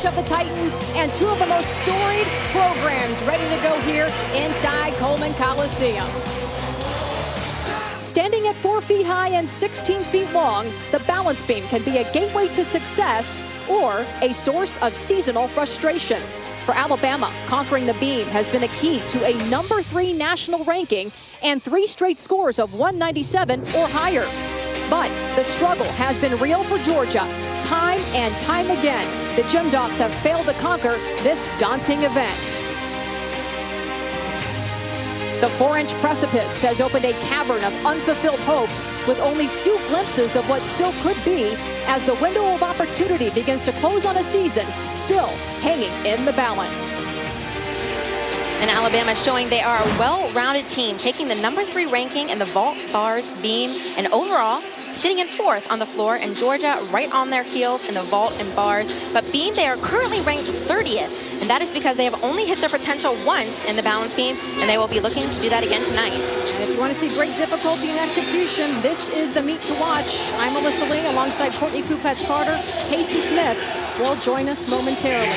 coach of the Titans and two of the most storied programs ready to go here inside Coleman Coliseum. Standing at 4 feet high and 16 feet long, the balance beam can be a gateway to success or a source of seasonal frustration. For Alabama, conquering the beam has been a key to a #3 national ranking and 3 straight scores of 197 or higher. But the struggle has been real for Georgia. Time and time again, the Gym Docs have failed to conquer this daunting event. The 4-inch precipice has opened a cavern of unfulfilled hopes with only few glimpses of what still could be as the window of opportunity begins to close on a season still hanging in the balance. And Alabama showing they are a well-rounded team, taking the #3 ranking in the vault, bars, beam, and overall sitting in 4th on the floor, and Georgia right on their heels in the vault and bars. But beam, they are currently ranked 30th, and that is because they have only hit their potential once in the balance beam, and they will be looking to do that again tonight. And if you want to see great difficulty in execution, this is the meet to watch. I'm Alyssa Lee alongside Courtney Kupets-Carter. Casey Smith will join us momentarily.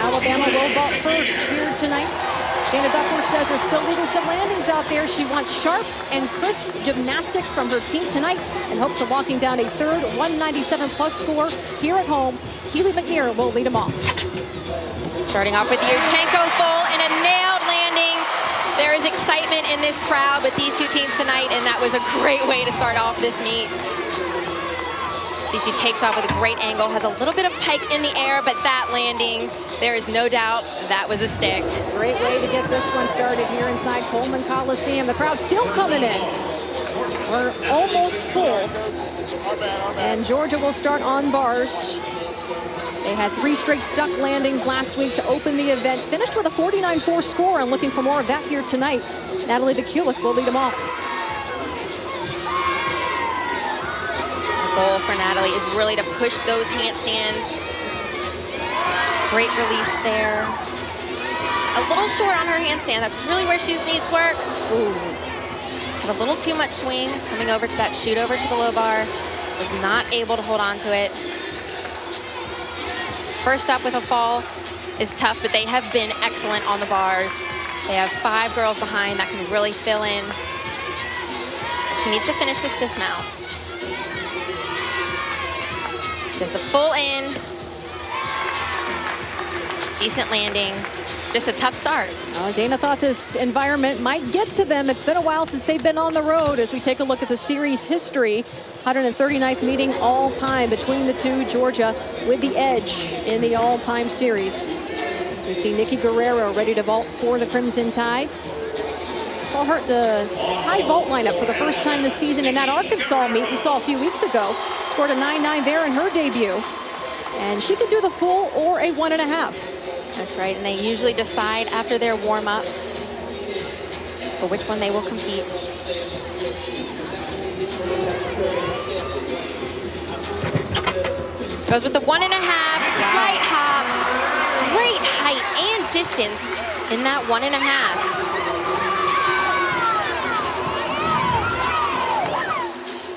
Alabama will vault first here tonight. Dana Duckworth says they're still leaving some landings out there. She wants sharp and crisp gymnastics from her team tonight and hopes of locking down a third 197-plus score here at home. Keely McNeer will lead them off. Starting off with the Yurchenko full and a nailed landing. There is excitement in this crowd with these two teams tonight, and that was a great way to start off this meet. See, she takes off with a great angle, has a little bit of pike in the air, but that landing, there is no doubt that was a stick. Great way to get this one started here inside Coleman Coliseum. The crowd still coming in. We're almost full. And Georgia will start on bars. They had 3 straight stuck landings last week to open the event. Finished with a 49-4 score and looking for more of that here tonight. Natalie Vaculik will lead them off. The goal for Natalie is really to push those handstands. Great release there. A little short on her handstand. That's really where she needs work. Ooh. Had a little too much swing coming over to that shoot over to the low bar. Was not able to hold on to it. First up with a fall is tough, but they have been excellent on the bars. They have 5 girls behind that can really fill in. She needs to finish this dismount. She has the full in. Decent landing. Just a tough start. Dana thought this environment might get to them. It's been a while since they've been on the road as we take a look at the series history. 139th meeting all time between the two. Georgia with the edge in the all-time series. As we see Nickie Guerrero ready to vault for the Crimson Tide. Saw her at the Tide vault lineup for the first time this season in that Arkansas meet we saw a few weeks ago. Scored a 9.9 there in her debut. And she can do the full or a 1.5. That's right, and they usually decide after their warm-up for which one they will compete. Goes with the 1.5, slight hop, great height and distance in that 1.5.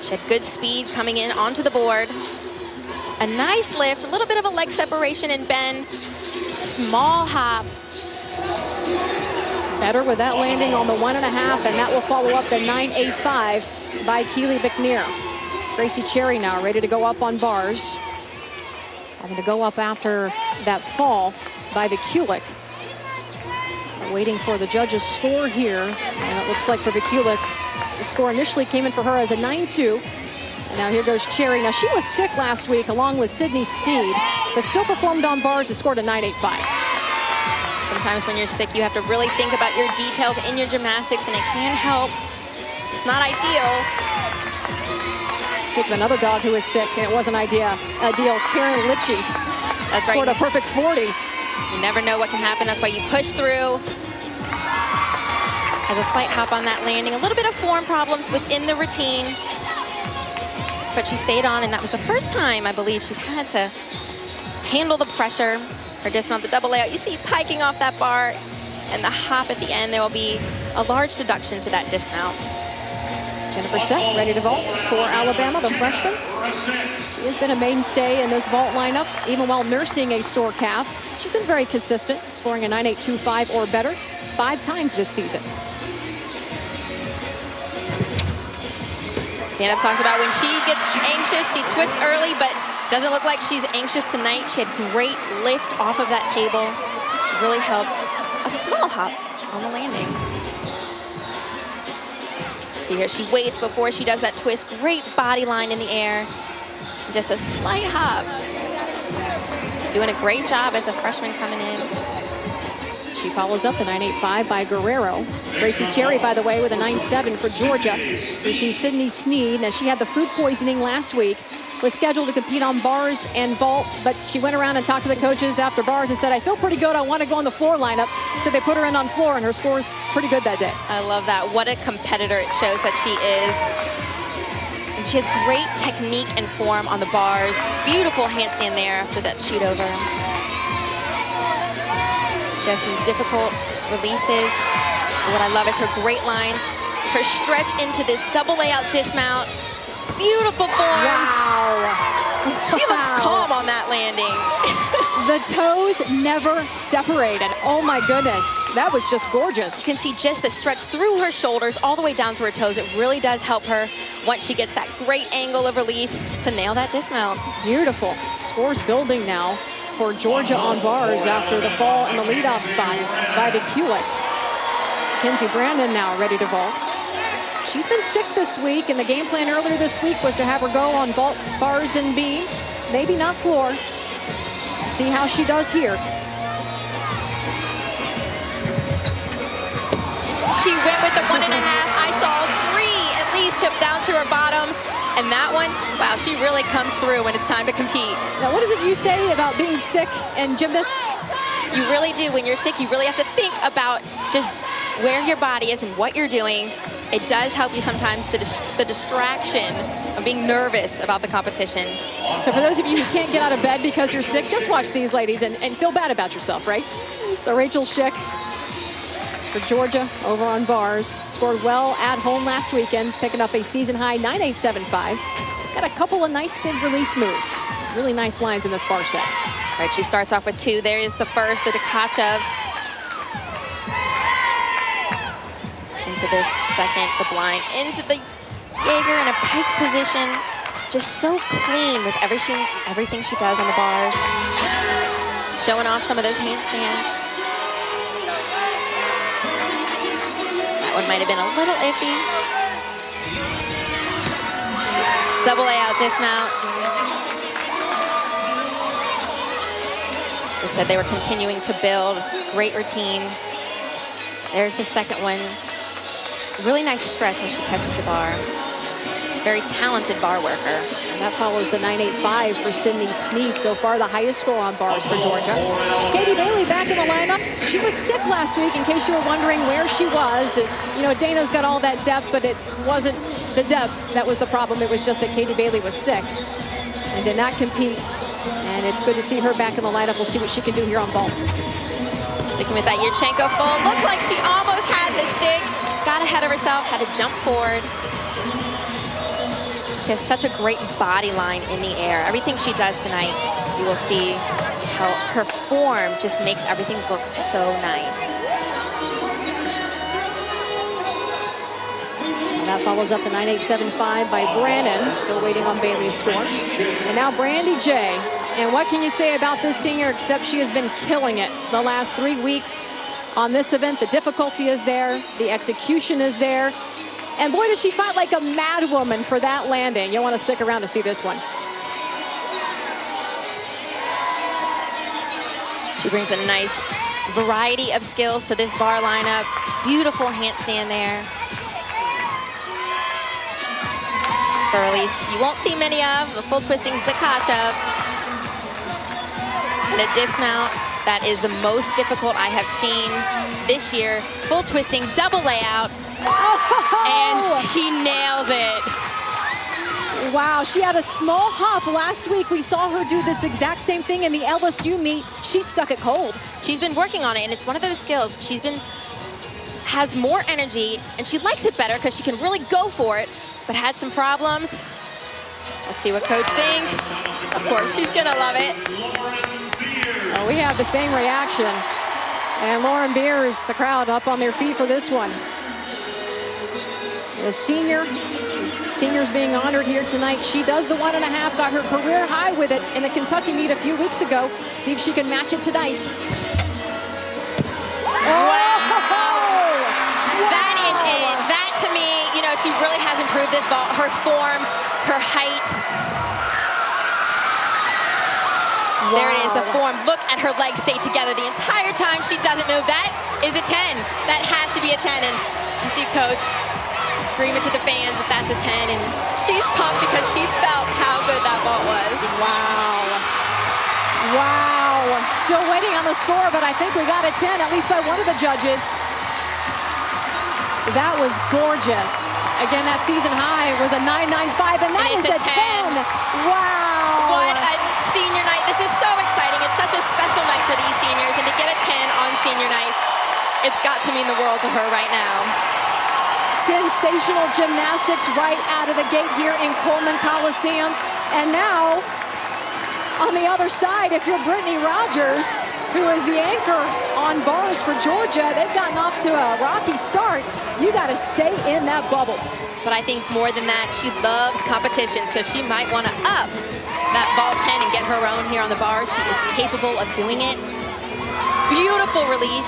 She had good speed coming in onto the board. A nice lift, a little bit of a leg separation and bend. Small hop. Better with that landing on the 1.5, and that will follow up the 9.85 by Keely McNeer. Gracie Cherrey now ready to go up on bars. Having to go up after that fall by Vaculik. Waiting for the judges' score here. And it looks like for Vaculik, the score initially came in for her as a 9.2. And now here goes Cherrey. Now she was sick last week along with Snead, but still performed on bars and scored a 9.85. Sometimes when you're sick, you have to really think about your details in your gymnastics, and it can help. It's not ideal. Think of another dog who was sick, and it wasn't ideal. Karen Litchie. That's scored right. a perfect 40. You never know what can happen. That's why you push through. Has a slight hop on that landing. A little bit of form problems within the routine. But she stayed on, and that was the first time, I believe, she's had to handle the pressure. Her dismount, the double layout. You see piking off that bar, and the hop at the end. There will be a large deduction to that dismount. Jenna Bresette ready to vault for Alabama, the freshman. She has been a mainstay in this vault lineup, even while nursing a sore calf. She's been very consistent, scoring a 9.825 or better 5 times this season. Dana talks about when she gets anxious, she twists early, but doesn't look like she's anxious tonight. She had great lift off of that table. Really helped. A small hop on the landing. See here, she waits before she does that twist. Great body line in the air. Just a slight hop. Doing a great job as a freshman coming in. She follows up the 9.85 by Guerrero. Gracie Cherrey, by the way, with a 9.7 for Georgia. We see Sydney Snead. Now, she had the food poisoning last week. Was scheduled to compete on bars and vault, but she went around and talked to the coaches after bars and said, I feel pretty good, I want to go on the floor lineup. So they put her in on floor, and her score's pretty good that day. I love that. What a competitor it shows that she is. And she has great technique and form on the bars. Beautiful handstand there after that shoot over. She has some difficult releases. And what I love is her great lines, her stretch into this double layout dismount. Beautiful form. Wow. She looks calm on that landing. The toes never separated. Oh my goodness. That was just gorgeous. You can see just the stretch through her shoulders all the way down to her toes. It really does help her once she gets that great angle of release to nail that dismount. Beautiful. Scores building now for Georgia on bars after the fall in the leadoff spot by Vaculik. Mackenzie Brannan now ready to vault. She's been sick this week, and the game plan earlier this week was to have her go on vault, bars, and beam. Maybe not floor. See how she does here. She went with the 1.5. I saw 3 at least tip down to her bottom. And that one, wow, she really comes through when it's time to compete. Now, what is it you say about being sick and gymnast? You really do. When you're sick, you really have to think about just where your body is and what you're doing. It does help you sometimes to the distraction of being nervous about the competition. So for those of you who can't get out of bed because you're sick, just watch these ladies and feel bad about yourself, right? So Rachel Schick for Georgia over on bars. Scored well at home last weekend, picking up a season-high 9.875. Got a couple of nice big release moves. Really nice lines in this bar set. All right, she starts off with 2. There is the first, the Tkachev. Into this second, the blind, into the Jaeger in a pike position. Just so clean with everything she does on the bars. Showing off some of those handstands. That one might have been a little iffy. Double layout dismount. They said they were continuing to build. Great routine. There's the second one. Really nice stretch when she catches the bar. Very talented bar worker. And that follows the 9.85 for Sydney Snead. So far, the highest score on bars for Georgia. Katie Bailey back in the lineups. She was sick last week, in case you were wondering where she was. You know, Dana's got all that depth, but it wasn't the depth that was the problem. It was just that Katie Bailey was sick and did not compete. And it's good to see her back in the lineup. We'll see what she can do here on vault. Sticking with that Yurchenko full. Looks like she almost had the stick. Got ahead of herself, had to jump forward. She has such a great body line in the air. Everything she does tonight, you will see how her form just makes everything look so nice. And that follows up the 9.875 by Brannan. Still waiting on Bailey's score. And now Brandie Jay. And what can you say about this senior except she has been killing it the last 3 weeks on this event? The difficulty is there. The execution is there. And boy, does she fight like a mad woman for that landing. You'll want to stick around to see this one. She brings a nice variety of skills to this bar lineup. Beautiful handstand there. For release, you won't see many of the full twisting Tkachev. And a dismount that is the most difficult I have seen this year. Full twisting, double layout, and she nails it. Wow, she had a small hop. Last week we saw her do this exact same thing in the LSU meet. She stuck it cold. She's been working on it, and it's one of those skills. She's been has more energy, and she likes it better because she can really go for it, but had some problems. Let's see what coach thinks. Of course, she's gonna love it. Well, we have the same reaction. And Lauren Beers, the crowd up on their feet for this one. The seniors being honored here tonight. She does the 1.5, got her career high with it in the Kentucky meet a few weeks ago. See if she can match it tonight. Wow. That is it. That to me, you know, she really has improved this vault. Her form, her height. Wow. There it is, the form. Look at her legs stay together the entire time. She doesn't move. That is a 10. That has to be a 10. And you see Coach screaming to the fans that that's a 10. And she's pumped because she felt how good that vault was. Wow. Wow. Still waiting on the score, but I think we got a 10, at least by one of the judges. That was gorgeous. Again, that season high was a 9.95, and that is a 10. Wow. What a senior night. This is so exciting. It's such a special night for these seniors, and to get a 10 on senior night, it's got to mean the world to her right now. Sensational gymnastics right out of the gate here in Coleman Coliseum. And now, on the other side, if you're Brittany Rogers, who is the anchor on bars for Georgia, they've gotten off to a rocky start. You got to stay in that bubble. But I think more than that, she loves competition, so she might want to up that vault 10 and get her own here on the bars. She is capable of doing it. Beautiful release.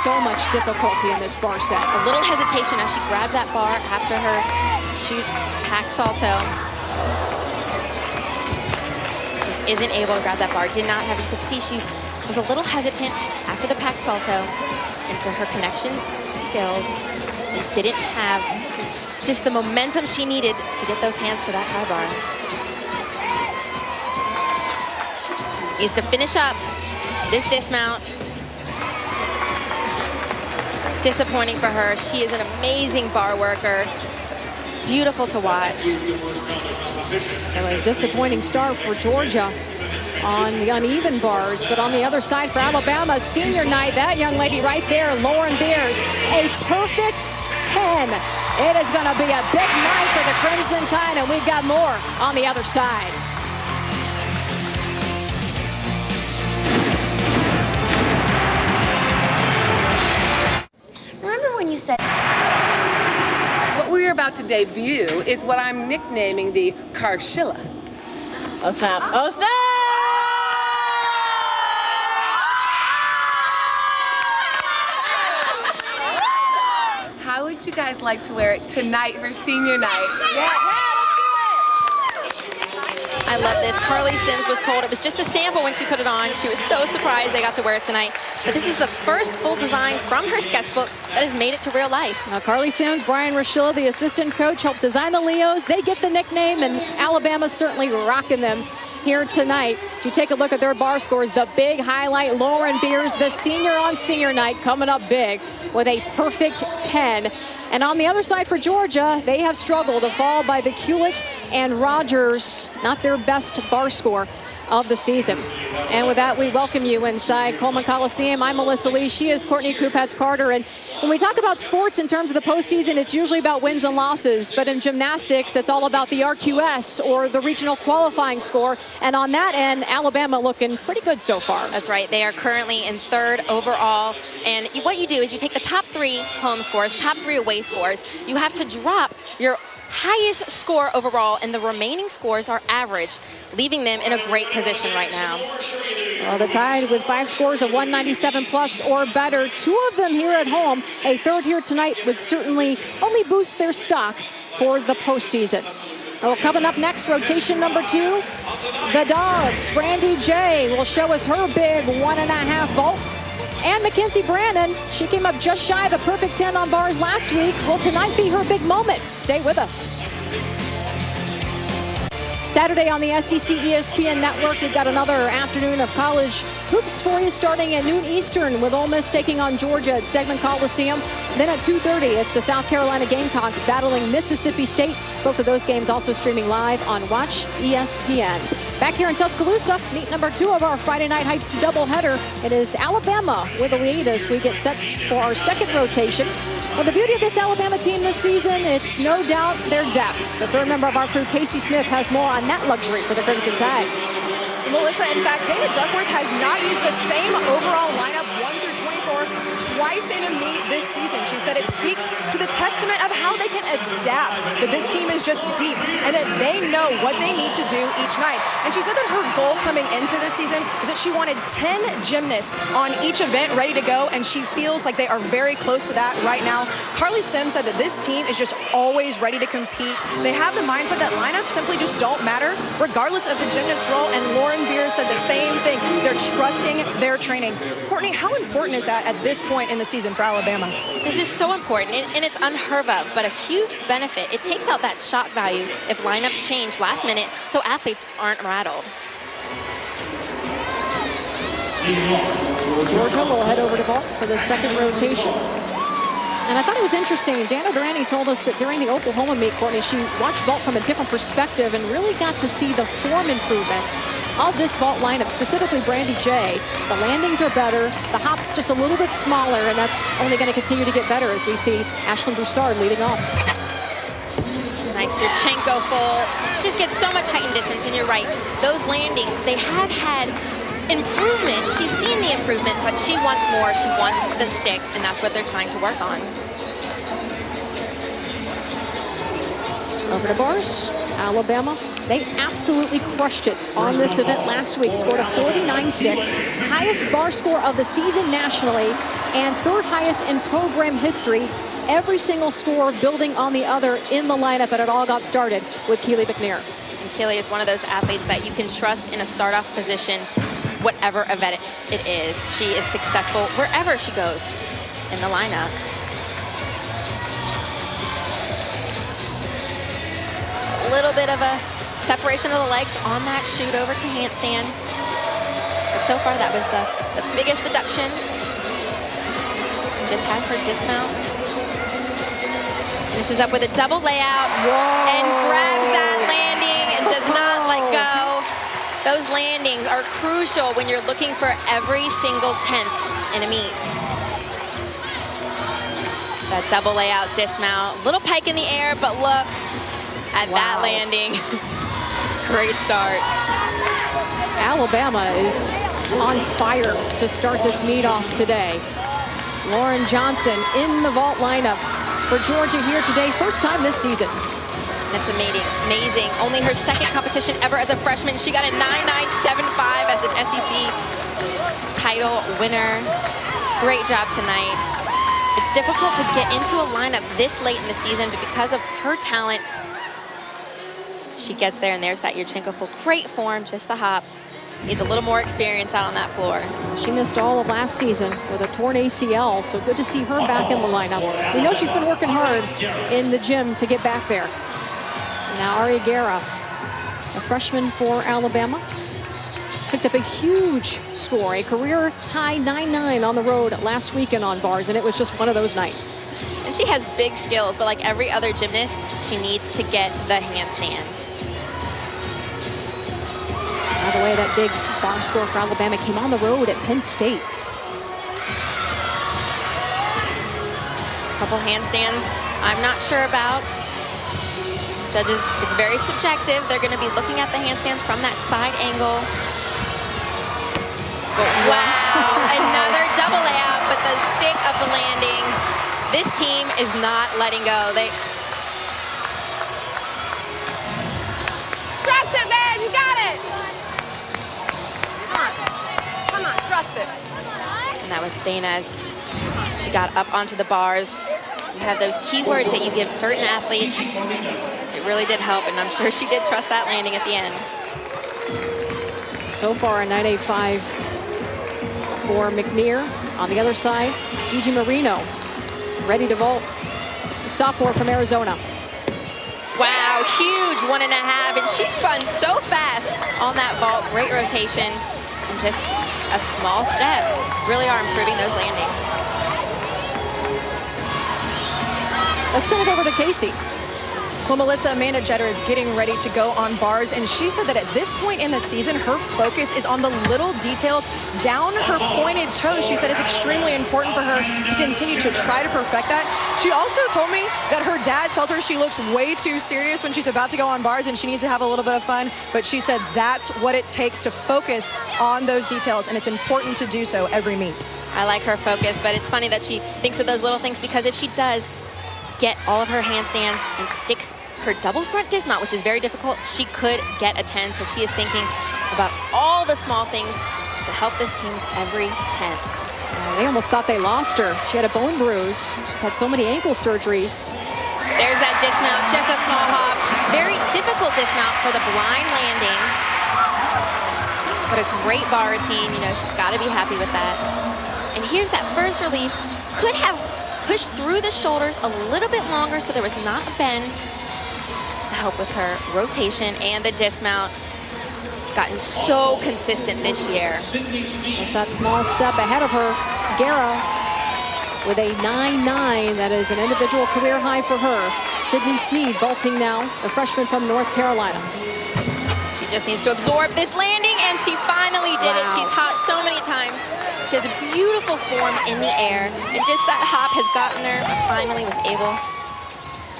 So much difficulty in this bar set. A little hesitation as she grabbed that bar after her shoot pack salto. Just isn't able to grab that bar. Did not have, you could see she was a little hesitant after the pack salto into her connection skills and didn't have just the momentum she needed to get those hands to that high bar. Needs to finish up this dismount. Disappointing for her. She is an amazing bar worker. Beautiful to watch. So a disappointing start for Georgia on the uneven bars, but on the other side for Alabama, senior night, that young lady right there, Lauren Beers, a perfect 10. It is going to be a big night for the Crimson Tide, and we've got more on the other side. Remember when you said... What we're about to debut is what I'm nicknaming the Carshilla. Oh snap, oh snap! How would you guys like to wear it tonight for senior night? Yeah. I love this. Carley Sims was told it was just a sample when she put it on. She was so surprised they got to wear it tonight. But this is the first full design from her sketchbook that has made it to real life. Now, Carley Sims, Brian Rochilla, the assistant coach, helped design the Leos. They get the nickname, and Alabama's certainly rocking them here tonight. If you take a look at their bar scores, the big highlight, Lauren Beers, the senior on senior night, coming up big with a perfect 10. And on the other side for Georgia, they have struggled to fall by Vaculik and Rogers, not their best bar score of the season. And with that, we welcome you inside Coleman Coliseum. I'm Melissa Lee. She is Courtney Kupats-Carter. And when we talk about sports in terms of the postseason, it's usually about wins and losses. But in gymnastics, it's all about the RQS, or the regional qualifying score. And on that end, Alabama looking pretty good so far. That's right. They are currently in third overall. And what you do is you take the top 3 home scores, top 3 away scores. You have to drop your highest score overall, and the remaining scores are average, leaving them in a great position right now. Well, the Tide with 5 scores of 197 plus or better, 2 of them here at home. A third here tonight would certainly only boost their stock for the postseason. Well, coming up next, rotation number 2, the Dogs. Brandie Jay will show us her big 1.5 vault. And Mackenzie Brannan, she came up just shy of a perfect 10 on bars last week. Will tonight be her big moment? Stay with us. Saturday on the SEC ESPN Network, we've got another afternoon of college hoops for you, starting at noon Eastern with Ole Miss taking on Georgia at Stegman Coliseum. Then at 2:30, it's the South Carolina Gamecocks battling Mississippi State. Both of those games also streaming live on Watch ESPN. Back here in Tuscaloosa, meet number 2 of our Friday Night Heights doubleheader. It is Alabama with the lead as we get set for our second rotation. Well, the beauty of this Alabama team this season, it's no doubt their depth. The third member of our crew, Casey Smith, has more on that luxury for the Crimson Tide. Melissa, in fact, Dana Duckworth has not used the same overall lineup 1 through 24 twice in a meet this season. She said it speaks to the testament of how they can adapt, that this team is just deep and that they know what they need to do each night. And she said that her goal coming into this season was that she wanted 10 gymnasts on each event ready to go, and she feels like they are very close to that right now. Carley Sims said that this team is just always ready to compete. They have the mindset that lineups simply just don't matter, regardless of the gymnast role, and Lauren Beers said the same thing. They're trusting their training. Courtney, how important is that at this point in the season for Alabama? This is so important, and it's unheard of, but a huge benefit. It takes out that shock value if lineups change last minute so athletes aren't rattled. Georgia will head over to vault for the second rotation. And I thought it was interesting. Dana Durante told us that during the Oklahoma meet, Courtney, she watched vault from a different perspective and really got to see the form improvements of this vault lineup, specifically Brandie Jay. The landings are better, the hop's just a little bit smaller, and that's only going to continue to get better as we see Ashlyn Broussard leading off. Nice Yurchenko full. Just gets so much height and distance, and you're right. Those landings, they have had improvement. She's seen the improvement, but she wants more. She wants the sticks, and that's what they're trying to work on. Over to bars, Alabama. They absolutely crushed it on this event last week. Scored a 49.6, highest bar score of the season nationally, and third highest in program history. Every single score building on the other in the lineup, and it all got started with Keely McNeer. And Keely is one of those athletes that you can trust in a start-off position, whatever event it is. She is successful wherever she goes in the lineup. A little bit of a separation of the legs on that shoot over to handstand. But so far that was the biggest deduction. Just has her dismount. Finishes up with a double layout. Whoa. And grabs that landing and does not let go. Those landings are crucial when you're looking for every single 10th in a meet. That double layout dismount, little pike in the air, but look at that landing. Great start. Alabama is on fire to start this meet off today. Lauren Johnson in the vault lineup for Georgia here today, first time this season. That's amazing. Only her second competition ever as a freshman. She got a 9.975 as an SEC title winner. Great job tonight. It's difficult to get into a lineup this late in the season, but because of her talent, she gets there, and there's that Yurchenko full. Great form, just the hop. Needs a little more experience out on that floor. She missed all of last season with a torn ACL, so good to see her back in the lineup. We know she's been working hard in the gym to get back there. Now Ariana Guerra, a freshman for Alabama, picked up a huge score, a career high 9.9 on the road last weekend on bars, and it was just one of those nights. And she has big skills, but like every other gymnast, she needs to get the handstands. By the way, that big bar score for Alabama came on the road at Penn State. Couple handstands I'm not sure about. Judges, it's very subjective. They're going to be looking at the handstands from that side angle. Wow, another double layout, but the stick of the landing. This team is not letting go. Trust it, man, you got it. Come on, trust it. And that was Dana's. She got up onto the bars. You have those keywords that you give certain athletes. It really did help, and I'm sure she did trust that landing at the end. So far, a 9.85 for McNeer. On the other side, it's GiGi Marino, ready to vault. The sophomore from Arizona. Wow, huge 1.5, and she spun so fast on that vault. Great rotation, and just a small step. Really are improving those landings. Let's send it over to Casey. Well, Melissa, Amanda Jeter is getting ready to go on bars, and she said that at this point in the season, her focus is on the little details down her pointed toes. She said it's extremely important for her to continue to try to perfect that. She also told me that her dad tells her she looks way too serious when she's about to go on bars and she needs to have a little bit of fun, but she said that's what it takes to focus on those details, and it's important to do so every meet. I like her focus, but it's funny that she thinks of those little things, because if she does get all of her handstands and sticks her double front dismount, which is very difficult, she could get a 10. So she is thinking about all the small things to help this team with every 10. They almost thought they lost her. She had a bone bruise. She's had so many ankle surgeries. There's that dismount, just a small hop. Very difficult dismount for the blind landing. But a great bar routine. You know, she's got to be happy with that. And here's that first relief. Could have pushed through the shoulders a little bit longer so there was not a bend to help with her rotation, and the dismount. Gotten so consistent this year. It's that small step ahead of her. Guerra with a 9.9. That is an individual career high for her. Sydney Snead vaulting now, a freshman from North Carolina. She just needs to absorb this landing, and she finally did it. She's hopped so many times. She has a beautiful form in the air, and just that hop has gotten her, and finally was able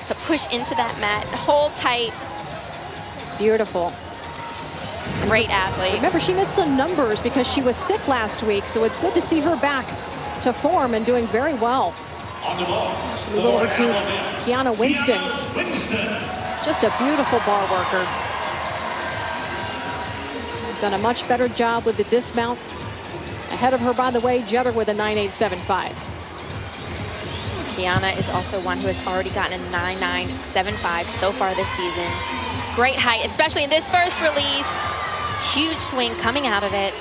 to push into that mat and hold tight. Beautiful. Great athlete. Remember, she missed some numbers because she was sick last week, so it's good to see her back to form and doing very well. Let's move over to Kiana Winston. Just a beautiful bar worker. Has done a much better job with the dismount. Ahead of her, by the way, Jeter with a 9.875. Kiana is also one who has already gotten a 9.975 so far this season. Great height, especially in this first release. Huge swing coming out of it.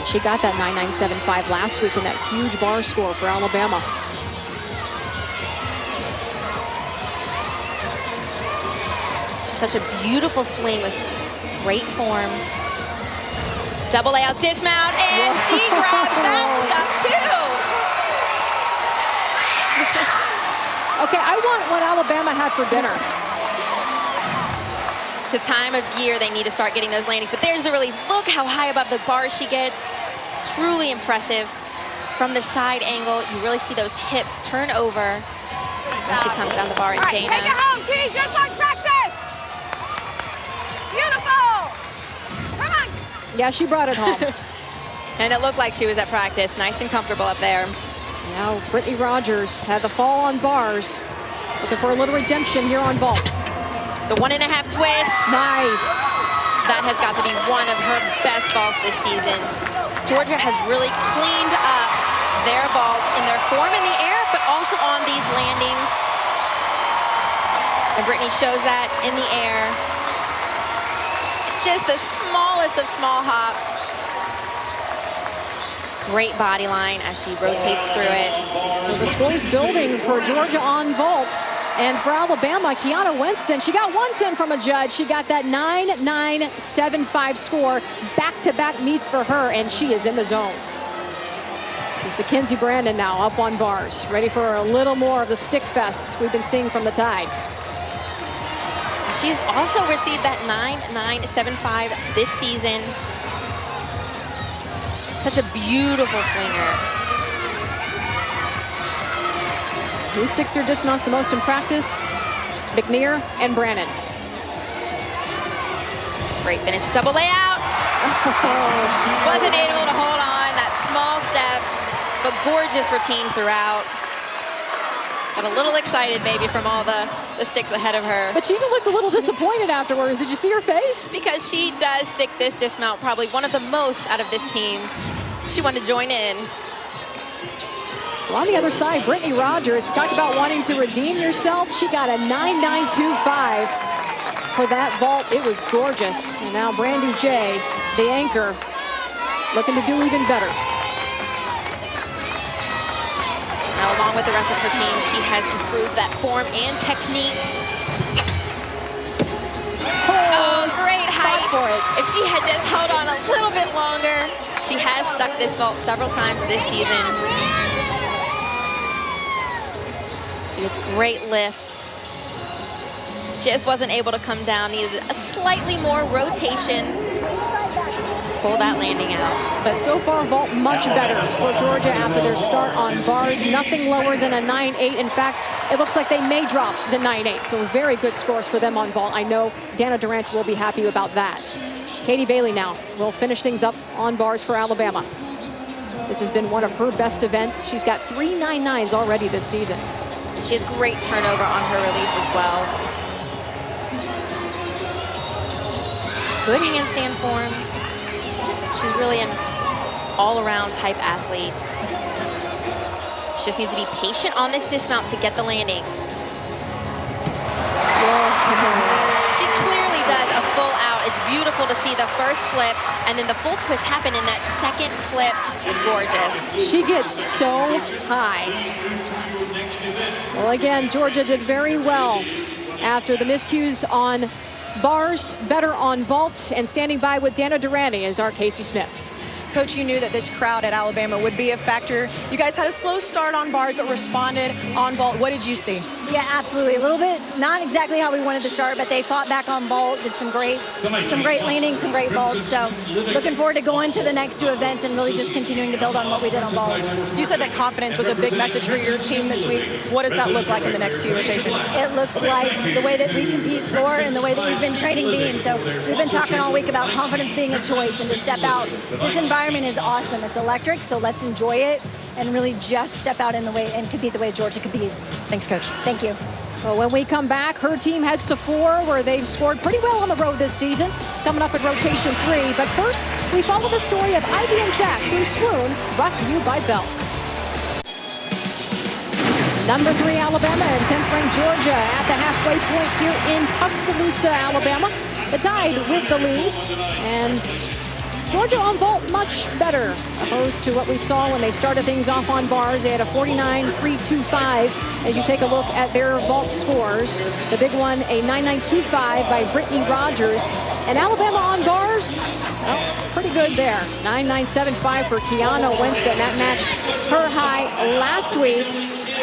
She got that 9.975 last week in that huge bar score for Alabama. Just such a beautiful swing with great form. Double layout dismount, and she grabs that stuff too. Okay, I want what Alabama had for dinner. It's the time of year they need to start getting those landings, but there's the release. Look how high above the bars she gets. Truly impressive. From the side angle, you really see those hips turn over when she comes down the bar. And right, Dana. Take it home, Key, just like practice. Beautiful. Come on. Yeah, she brought it home. And it looked like she was at practice. Nice and comfortable up there. Now Brittany Rogers had the fall on bars. Looking for a little redemption here on vault. The 1.5 twist. Nice. That has got to be one of her best vaults this season. Georgia has really cleaned up their vaults in their form in the air, but also on these landings. And Brittany shows that in the air. Just the smallest of small hops. Great body line as she rotates through it. So the score's building for Georgia on vault. And for Alabama, Kiana Winston, she got 110 from a judge. She got that 9.975 score. Back-to-back meets for her, and she is in the zone. This is Mackenzie Brannan now up on bars, ready for a little more of the stick fest we've been seeing from the Tide. She's also received that 9.975 this season. Such a beautiful swinger. Who sticks their dismounts the most in practice? McNeer and Brannan. Great finish, double layout. Wasn't able to hold on, that small step, but gorgeous routine throughout. Got a little excited maybe from all the sticks ahead of her. But she even looked a little disappointed afterwards. Did you see her face? Because she does stick this dismount probably one of the most out of this team. She wanted to join in. So on the other side, Brittany Rogers, we talked about wanting to redeem yourself. She got a 9.925 for that vault. It was gorgeous. And now Brandie Jay, the anchor, looking to do even better. Now, along with the rest of her team, she has improved that form and technique. Oh, great height. For it. If she had just held on a little bit longer, she has stuck this vault several times this season. She gets great lifts. just wasn't able to come down. Needed a slightly more rotation to pull that landing out. But so far, vault much better for Georgia after their start on bars. Nothing lower than a 9.8. In fact, it looks like they may drop the 9.8. So very good scores for them on vault. I know Dana Durant will be happy about that. Katie Bailey now will finish things up on bars for Alabama. This has been one of her best events. She's got 3 9.9s already this season. She has great turnover on her release as well. Good handstand form. She's really an all-around type athlete. She just needs to be patient on this dismount to get the landing. She clearly does a full out. It's beautiful to see the first flip and then the full twist happen in that second flip. Gorgeous. She gets so high. Well, again, Georgia did very well after the miscues on bars, better on vault, and standing by with Dana Durant is our Casey Smith. Coach, you knew that this crowd at Alabama would be a factor. You guys had a slow start on bars, but responded on vault. What did you see? Yeah, absolutely. A little bit, not exactly how we wanted to start, but they fought back on vault, did some great landings, some great vaults. So looking forward to going to the next 2 events and really just continuing to build on what we did on vault. You said that confidence was a big message for your team this week. What does that look like in the next 2 rotations? It looks like the way that we compete floor and the way that we've been training beam. So we've been talking all week about confidence being a choice and to step out. This environment is awesome. It's electric, so let's enjoy it and really just step out in the way and compete the way Georgia competes. Thanks, Coach. Thank you. Well, when we come back, her team heads to floor where they've scored pretty well on the road this season. It's coming up at rotation 3. But first, we follow the story of Ivy and Zach through Swoon, brought to you by Bell. Number 3, Alabama, and 10th ranked Georgia at the halfway point here in Tuscaloosa, Alabama. The Tide with the lead, and Georgia on vault much better opposed to what we saw when they started things off on bars. They had a 49.325 as you take a look at their vault scores. The big one, a 9.925 by Brittany Rogers. And Alabama on bars, well, pretty good there. 9.975 for Kiana Winston. That matched her high last week.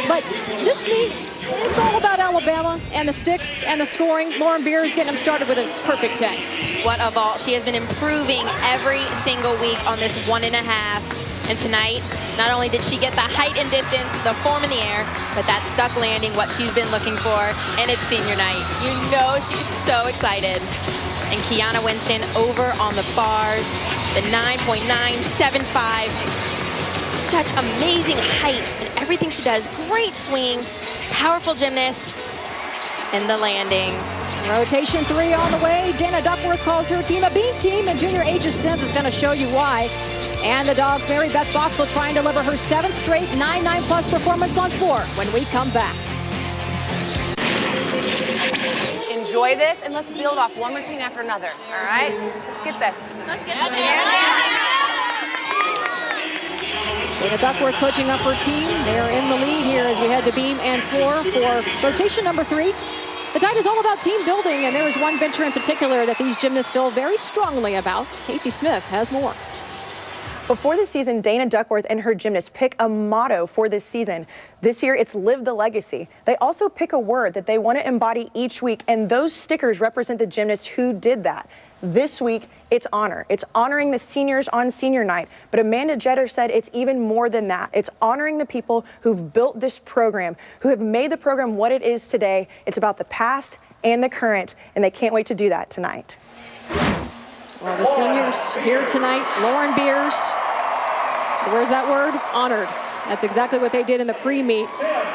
But this meet, it's all about Alabama and the sticks and the scoring. Lauren Beers getting them started with a perfect 10. What a vault. She has been improving every single week on this 1.5. And tonight, not only did she get the height and distance, the form in the air, but that stuck landing, what she's been looking for, and it's senior night. You know she's so excited. And Kiana Winston over on the bars, the 9.975. Such amazing height and everything she does. Great swing, powerful gymnast, and the landing. Rotation 3 on the way. Dana Duckworth calls her team a beam team, and junior Asia Sims is going to show you why. And the Dogs' Mary Beth Box will try and deliver her 7th straight 9.9 plus performance on floor when we come back. Enjoy this, and let's build off one routine after another, all right? Let's get this. Let's get this. Dana Duckworth coaching up her team. They're in the lead here as we head to beam and floor for rotation number 3. The Tide is all about team building, and there is one venture in particular that these gymnasts feel very strongly about. Casey Smith has more. Before the season, Dana Duckworth and her gymnasts pick a motto for this season. This year, it's Live the Legacy. They also pick a word that they want to embody each week, and those stickers represent the gymnasts who did that. This week, it's honor. It's honoring the seniors on senior night. But Amanda Jetter said it's even more than that. It's honoring the people who've built this program, who have made the program what it is today. It's about the past and the current, and they can't wait to do that tonight. Well, the seniors here tonight, Lauren Beers, where's that word? Honored. That's exactly what they did in the pre-meet.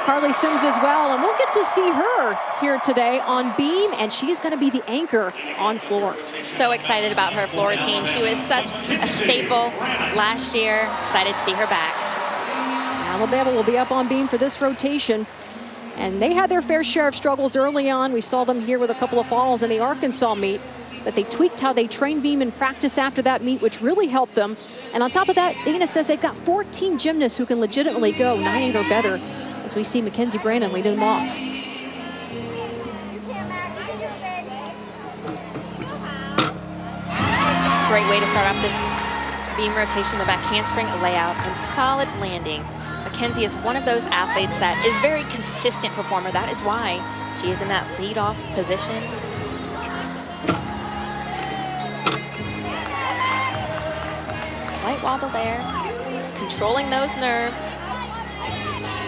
Carley Sims as well, and we'll get to see her here today on beam, and she's going to be the anchor on floor. So excited about her floor routine. She was such a staple last year. Excited to see her back. Alabama will be up on beam for this rotation, and they had their fair share of struggles early on. We saw them here with a couple of falls in the Arkansas meet, but they tweaked how they train beam in practice after that meet, which really helped them. And on top of that, Dana says they've got 14 gymnasts who can legitimately go 9.8 or better, as we see Mackenzie Brannan leading them off. Great way to start off this beam rotation, the back handspring layout and solid landing. Mackenzie is one of those athletes that is very consistent performer. That is why she is in that lead-off position. Slight wobble there, controlling those nerves.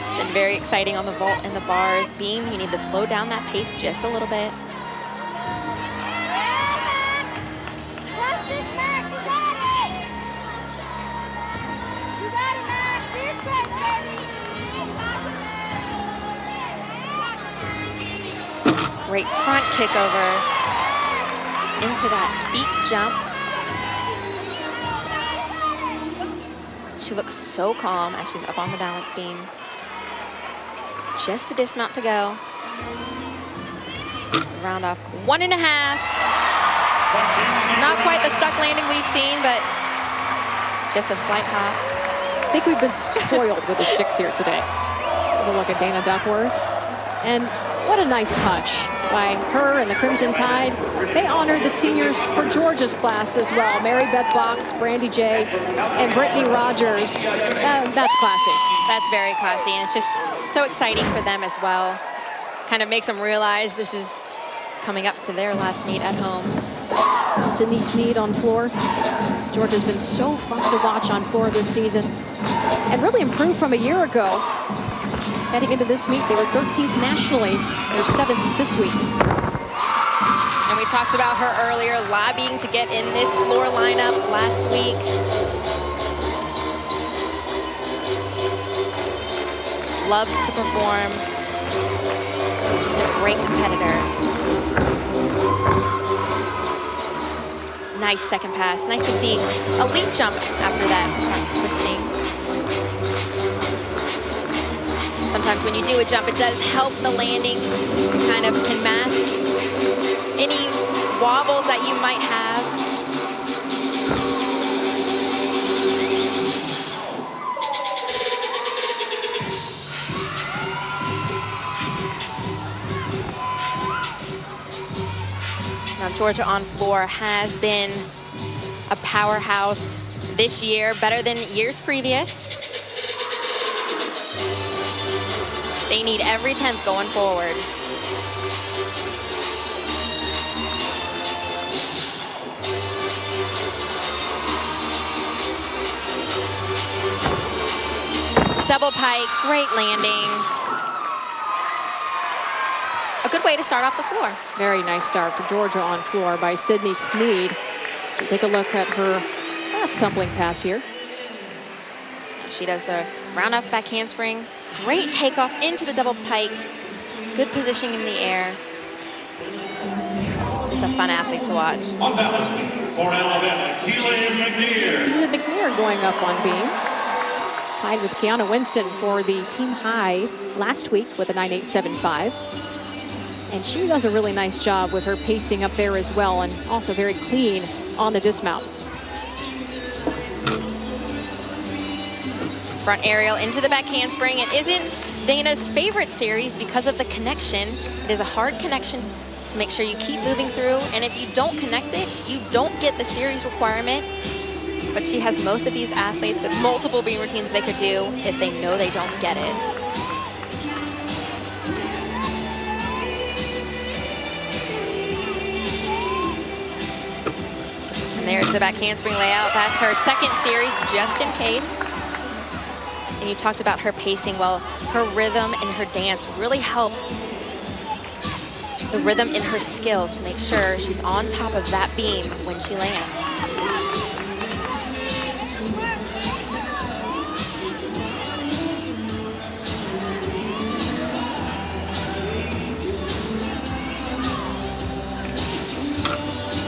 It's been very exciting on the vault and the bars. Beam, you need to slow down that pace just a little bit. Great front kick over into that beat jump. She looks so calm as she's up on the balance beam. Just the dismount to go. Round off 1.5. Not quite the stuck landing we've seen, but just a slight hop. I think we've been spoiled with the sticks here today. There's a look at Dana Duckworth. And what a nice touch by her and the Crimson Tide. They honored the seniors for Georgia's class as well. Beth Box, Brandie Jay, and Brittany Rogers. That's classy. That's very classy, and it's just so exciting for them as well. Kind of makes them realize this is coming up to their last meet at home. So Snead on floor. Georgia's been so fun to watch on floor this season and really improved from a year ago. Heading into this meet, they were 13th nationally. They're 7th this week. And we talked about her earlier, lobbying to get in this floor lineup last week. Loves to perform. Just a great competitor. Nice second pass. Nice to see a leap jump after that front twisting. Sometimes when you do a jump, it does help the landing, kind of can mask any wobbles that you might have. Now Georgia on floor has been a powerhouse this year, better than years previous. They need every 10th going forward. Double pike, great landing. A good way to start off the floor. Very nice start for Georgia on floor by Sydney Snead. So take a look at her last tumbling pass here. She does the round off back handspring. Great takeoff into the double pike. Good positioning in the air. Just a fun athlete to watch. On balance for Alabama, Keely McNeer. Keely McNeer going up on beam. Tied with Kiana Winston for the team high last week with a 9.875. And she does a really nice job with her pacing up there as well, and also very clean on the dismount. Front aerial into the back handspring. It isn't Dana's favorite series because of the connection. It is a hard connection to make sure you keep moving through, and if you don't connect it, you don't get the series requirement. But she has most of these athletes with multiple beam routines they could do if they know they don't get it. And there's the back handspring layout. That's her second series, just in case. And you talked about her pacing. Well, her rhythm and her dance really helps the rhythm in her skills to make sure she's on top of that beam when she lands.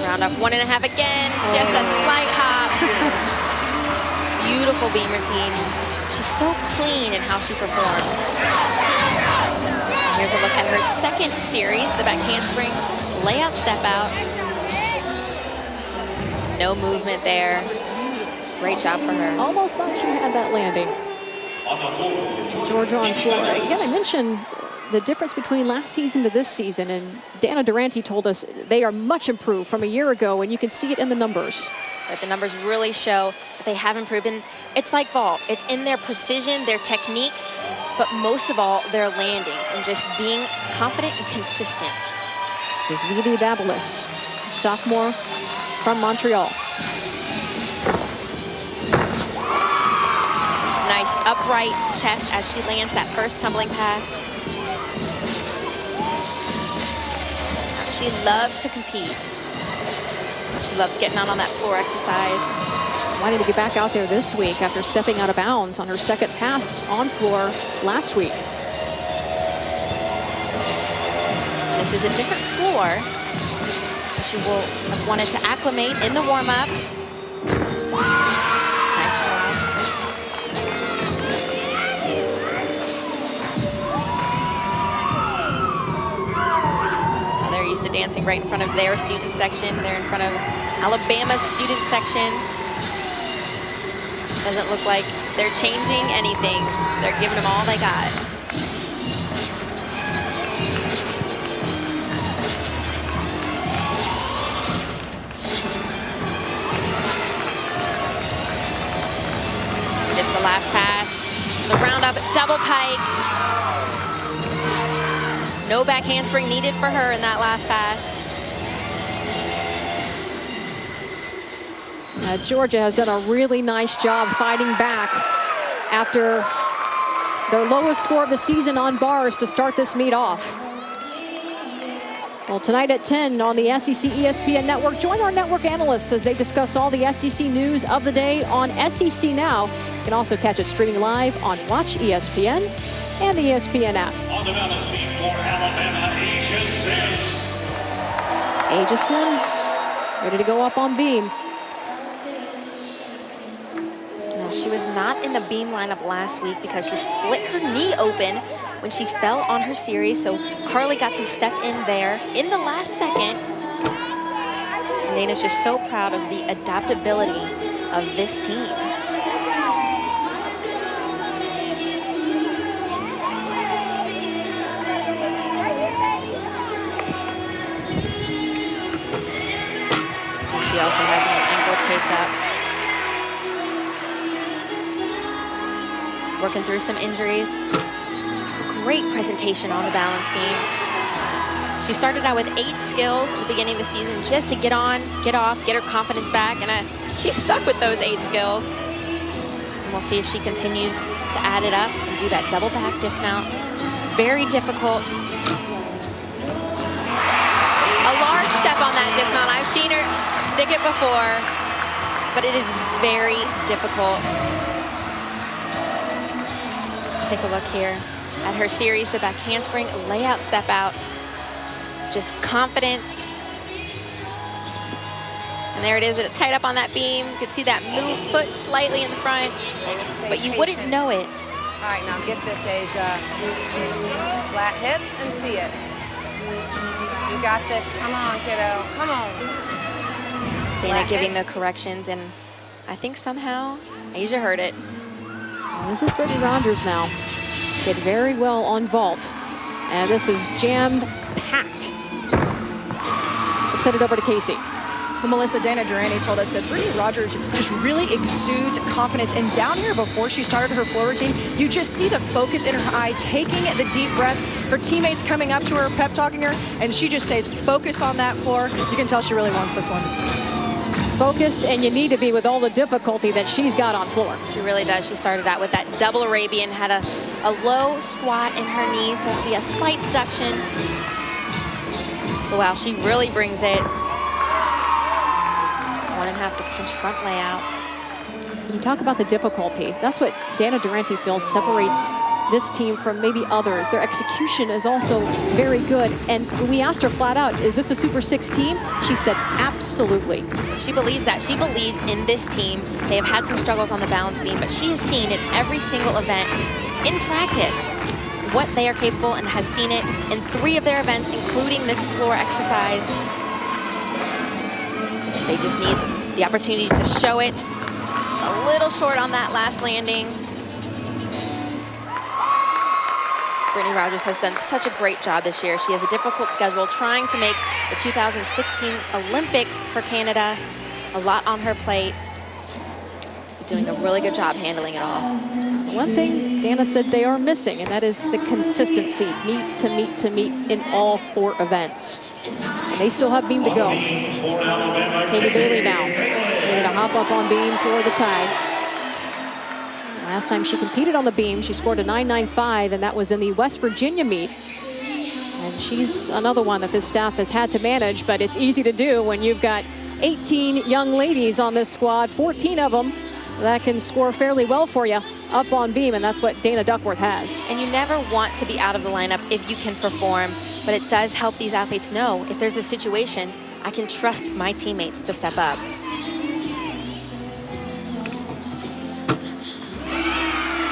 Round off 1.5 again, just a slight hop. Beautiful beam routine. She's so clean in how she performs. Here's a look at her second series, the back handspring, layout step out. No movement there. Great job for her. Almost thought she had that landing. Georgia on floor. Again, I mentioned the difference between last season to this season, and Dana Durante told us they are much improved from a year ago, and you can see it in the numbers. But the numbers really show that they have improved. And it's like vault. It's in their precision, their technique, but most of all, their landings and just being confident and consistent. This is Vivi Babalis, sophomore from Montreal. Nice upright chest as she lands that first tumbling pass. She loves to compete. She loves getting out on that floor exercise. Wanting to get back out there this week after stepping out of bounds on her second pass on floor last week. This is a different floor, so she will have wanted to acclimate in the warm-up. Nice job. Now they're used to dancing right in front of their student section. They're in front of Alabama's student section. Doesn't look like they're changing anything. They're giving them all they got. Just the last pass. The roundup double pike. No back handspring needed for her in that last pass. Georgia has done a really nice job fighting back after their lowest score of the season on bars to start this meet off. Well, tonight at 10 on the SEC ESPN Network, join our network analysts as they discuss all the SEC news of the day on SEC Now. You can also catch it streaming live on Watch ESPN and the ESPN app. On the balance beam for Alabama, Asia Sims. Asia Sims ready to go up on beam. She was not in the beam lineup last week because she split her knee open when she fell on her series. So Carley got to step in there in the last second. And Dana's just so proud of the adaptability of this team. So she also has an ankle taped up. Working through some injuries. Great presentation on the balance beam. She started out with 8 skills at the beginning of the season just to get on, get off, get her confidence back, and she's stuck with those 8 skills. And we'll see if she continues to add it up and do that double back dismount. Very difficult. A large step on that dismount. I've seen her stick it before, but it is very difficult. Take a look here at her series, the back handspring, layout, step out. Just confidence. And there it is, tight up on that beam. You can see that move foot slightly in the front, but you wouldn't know it. All right, now get this, Asia. Flat hips and see it. You got this. Come on, kiddo. Come on. Dana giving the corrections, and I think somehow Asia heard it. This is Brittany Rogers now. Did very well on vault. And this is jam-packed. Let's send it over to Casey. Well, Melissa, Dana Durante told us that Brittany Rogers just really exudes confidence. And down here before she started her floor routine, you just see the focus in her eye, taking the deep breaths. Her teammates coming up to her, pep talking her, and she just stays focused on that floor. You can tell she really wants this one. Focused, and you need to be with all the difficulty that she's got on floor. She really does. She started out with that double Arabian, had a low squat in her knees, so it'll be a slight deduction. But wow, she really brings it. 1.5 to punch front layout. You talk about the difficulty. That's what Dana Durante feels separates this team from maybe others. Their execution is also very good. And we asked her flat out, is this a Super 6 team? She said, absolutely. She believes that. She believes in this team. They have had some struggles on the balance beam, but she has seen in every single event in practice what they are capable, and has seen it in 3 of their events, including this floor exercise. They just need the opportunity to show it. A little short on that last landing. Brittany Rogers has done such a great job this year. She has a difficult schedule trying to make the 2016 Olympics for Canada. A lot on her plate. Doing a really good job handling it all. One thing Dana said they are missing, and that is the consistency, meet to meet to meet in all 4 events. And they still have beam to go. Katie Bailey now, ready to hop up on beam for the tag. Last time she competed on the beam, she scored a 9.95, and that was in the West Virginia meet. And she's another one that this staff has had to manage, but it's easy to do when you've got 18 young ladies on this squad, 14 of them that can score fairly well for you up on beam, and that's what Dana Duckworth has. And you never want to be out of the lineup if you can perform, but it does help these athletes know if there's a situation, I can trust my teammates to step up.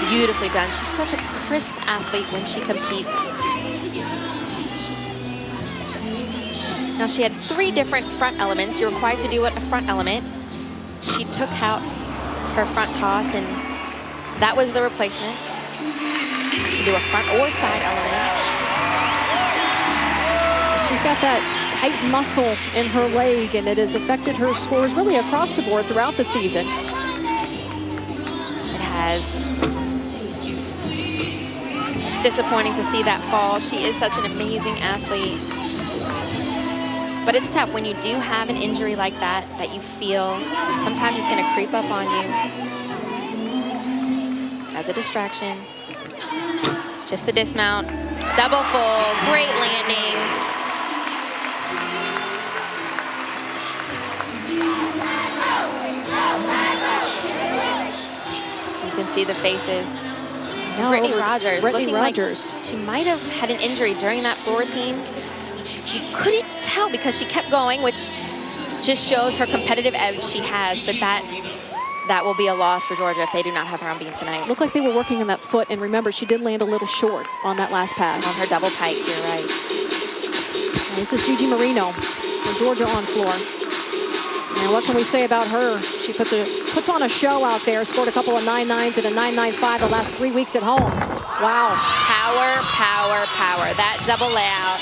Beautifully done. She's such a crisp athlete when she competes. Now she had 3 different front elements. You're required to do a front element. She took out her front toss, and that was the replacement. You do a front or side element. She's got that tight muscle in her leg, and it has affected her scores really across the board throughout the season. It has. It's disappointing to see that fall. She is such an amazing athlete. But it's tough when you do have an injury like that, that you feel sometimes it's going to creep up on you as a distraction. Just the dismount, double full, great landing. You can see the faces. No, Brittany Rogers, Brittany looking Rogers. like she might have had an injury during that floor team. You couldn't tell because she kept going, which just shows her competitive edge she has, but that will be a loss for Georgia if they do not have her on beam tonight. Looked like they were working on that foot, and remember, she did land a little short on that last pass. On her double pike, you're right. And this is GiGi Marino for Georgia on floor. And what can we say about her? She puts on a show out there, scored a couple of 9.9s and a 9.95 the last 3 weeks at home. Wow. Power, power, power. That double layout,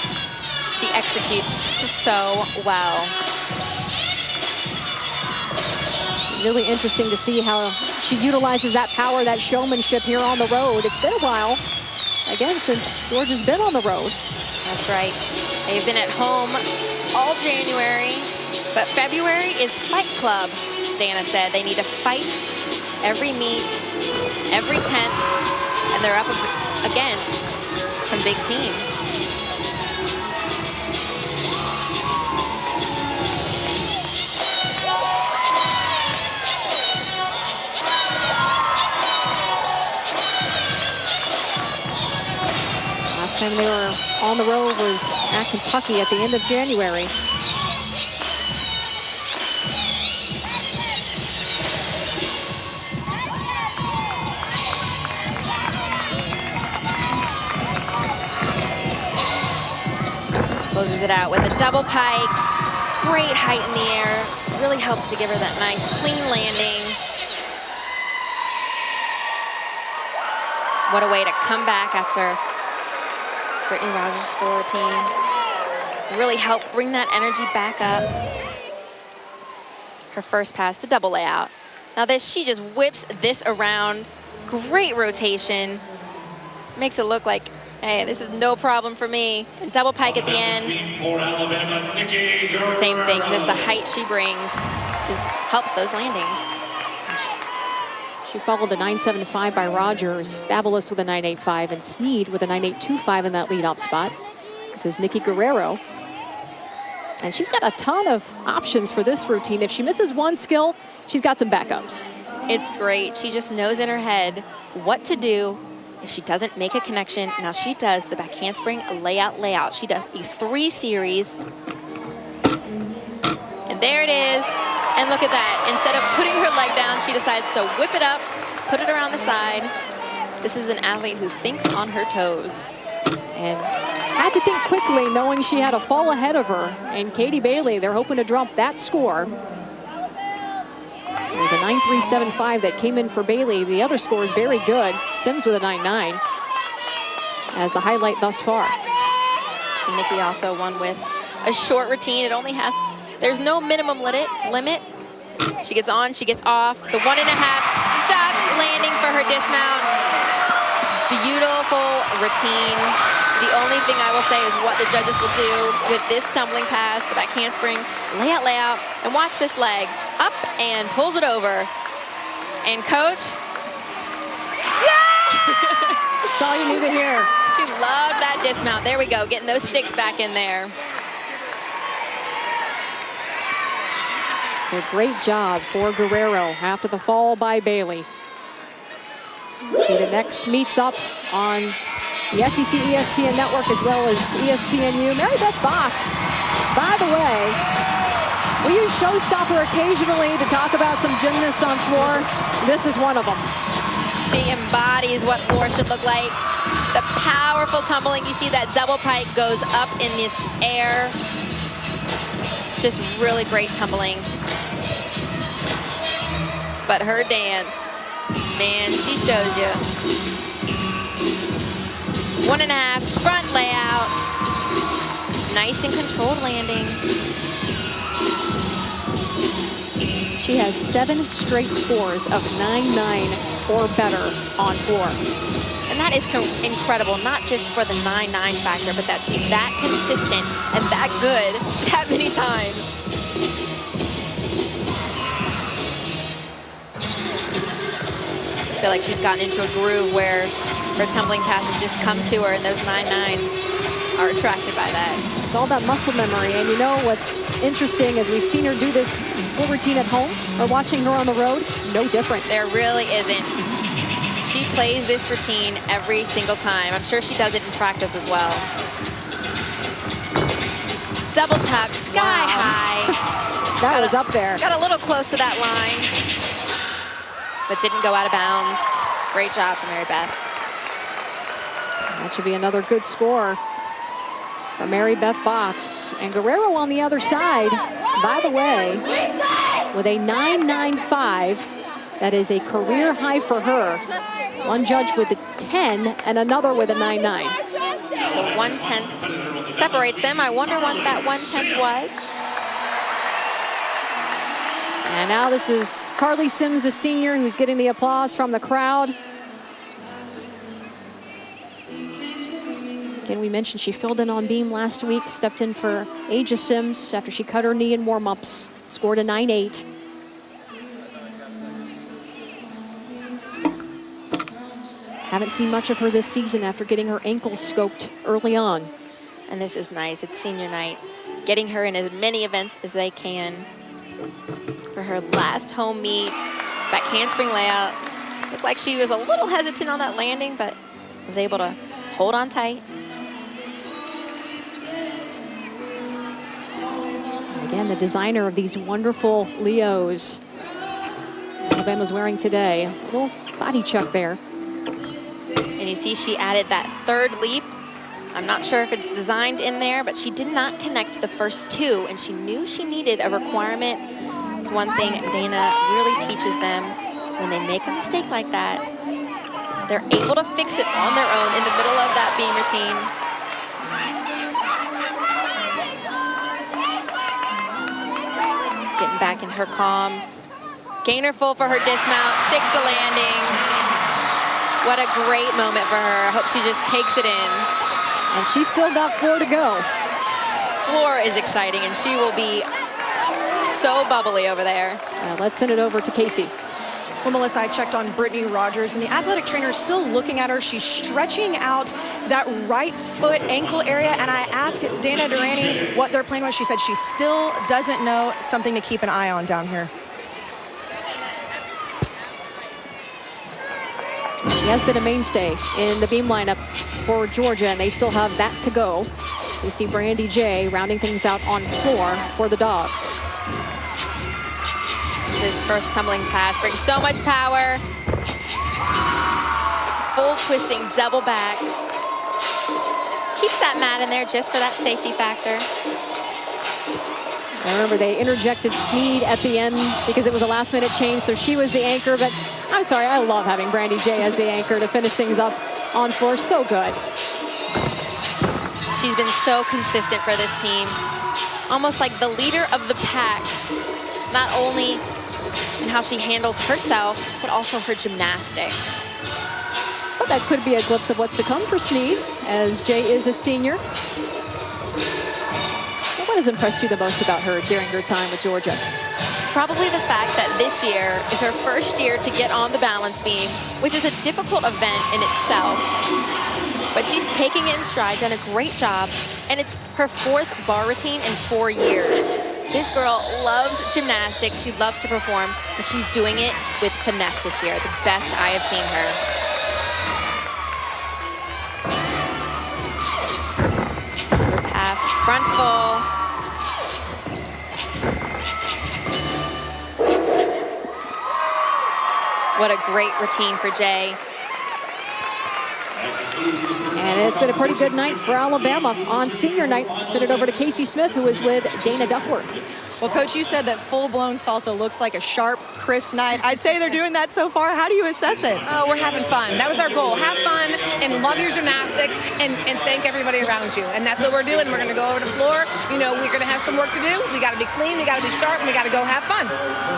she executes so well. Really interesting to see how she utilizes that power, that showmanship here on the road. It's been a while, again, since Georgia's been on the road. That's right. They've been at home all January, but February is Fight Club, Dana said. They need to fight every meet, every 10th, and they're up against some big teams. Last time they were on the road was at Kentucky at the end of January. Closes it out with a double pike. Great height in the air. Really helps to give her that nice clean landing. What a way to come back after Brittany Rogers' floor team. Really helped bring that energy back up. Her first pass, the double layout. Now she just whips this around. Great rotation. Makes it look like, hey, this is no problem for me. And double pike at the end. Same thing, just the height she brings just helps those landings. She followed the 9.75 by Rogers, Babalis with a 9.85, and Snead with a 9.825 in that leadoff spot. This is Nickie Guerrero. And she's got a ton of options for this routine. If she misses one skill, she's got some backups. It's great. She just knows in her head what to do if she doesn't make a connection. Now she does the back handspring layout. She does a 3 series. And there it is. And look at that. Instead of putting her leg down, she decides to whip it up, put it around the side. This is an athlete who thinks on her toes. And had to think quickly, knowing she had a fall ahead of her. And Katie Bailey, they're hoping to drop that score. It was a 9.375 that came in for Bailey. The other score is very good. Sims with a 9.9. as the highlight thus far. And Nickie also won with a short routine. It only has, there's no minimum limit. She gets on, she gets off. The 1.5 stuck landing for her dismount. Beautiful routine. The only thing I will say is what the judges will do with this tumbling pass, the back handspring, layout, and watch this leg. Up and pulls it over. And coach. That's all you need to hear. She loved that dismount. There we go, getting those sticks back in there. So great job for Guerrero after the fall by Bailey. See the next meets up on the SEC ESPN network as well as ESPNU. Mary Beth Box, by the way, we use Showstopper occasionally to talk about some gymnasts on floor. This is one of them. She embodies what floor should look like. The powerful tumbling. You see that double pike goes up in this air. Just really great tumbling. But her dance, man, she shows you. 1.5 front layout. Nice and controlled landing. She has 7 straight scores of 9-9 or better on floor. And that is incredible, not just for the 9-9 factor, but that she's that consistent and that good that many times. I feel like she's gotten into a groove where her tumbling passes just come to her, and those 9-9s are attracted by that. It's all about muscle memory, and you know what's interesting is we've seen her do this full routine at home or watching her on the road, no difference. There really isn't. She plays this routine every single time. I'm sure she does it in practice as well. Double tuck, sky high. That was up there. Got a little close to that line, but didn't go out of bounds. Great job from Mary Beth. That should be another good score for Mary Beth Box. And Guerrero on the other side, by the way, with a 9.95. That is a career high for her. One judge with a 10 and another with a 9.9. So 1/10 separates them. I wonder what that 1/10 was. And now this is Carley Sims, the senior, who's getting the applause from the crowd. Again, we mentioned she filled in on beam last week, stepped in for Asia Sims after she cut her knee in warm-ups, scored a 9.8. Haven't seen much of her this season after getting her ankle scoped early on. And this is nice. It's senior night. Getting her in as many events as they can. For her last home meet, back handspring layout. Looked like she was a little hesitant on that landing, but was able to hold on tight. Again, the designer of these wonderful Leos Alabama's wearing today. A little body chuck there. And you see she added that third leap. I'm not sure if it's designed in there, but she did not connect the first 2, and she knew she needed a requirement. It's one thing Dana really teaches them. When they make a mistake like that, they're able to fix it on their own in the middle of that beam routine. Getting back in her calm. Gainer full for her dismount, sticks the landing. What a great moment for her. I hope she just takes it in. And she's still got 4 to go. Floor is exciting, and she will be so bubbly over there. Let's send it over to Casey. Well, Melissa, I checked on Brittany Rogers, and the athletic trainer is still looking at her. She's stretching out that right foot ankle area, and I asked Dana Durrani what their plan was. She said she still doesn't know, something to keep an eye on down here. She has been a mainstay in the beam lineup for Georgia, and they still have that to go. We see Brandie Jay rounding things out on floor for the Dogs. This first tumbling pass brings so much power. Full twisting, double back. Keeps that mat in there just for that safety factor. I remember they interjected Snead at the end because it was a last-minute change, so she was the anchor, but I'm sorry, I love having Brandie Jay as the anchor to finish things up on floor. So good. She's been so consistent for this team. Almost like the leader of the pack, not only in how she handles herself, but also her gymnastics. Well, that could be a glimpse of what's to come for Snead, as Jay is a senior. Well, what has impressed you the most about her during your time with Georgia? Probably the fact that this year is her first year to get on the balance beam, which is a difficult event in itself. But she's taking it in stride, done a great job, and it's her 4th bar routine in 4 years. This girl loves gymnastics, she loves to perform, but she's doing it with finesse this year, the best I have seen her. Her path, front full. What a great routine for Jay. And it's been a pretty good night for Alabama on senior night. Send it over to Casey Smith, who is with Dana Duckworth. Well, Coach, you said that full-blown salsa looks like a sharp, crisp night. I'd say they're doing that so far. How do you assess it? Oh, we're having fun. That was our goal. Have fun and love your gymnastics and thank everybody around you. And that's what we're doing. We're going to go over the floor. You know, we're going to have some work to do. We got to be clean. We got to be sharp. And we got to go have fun.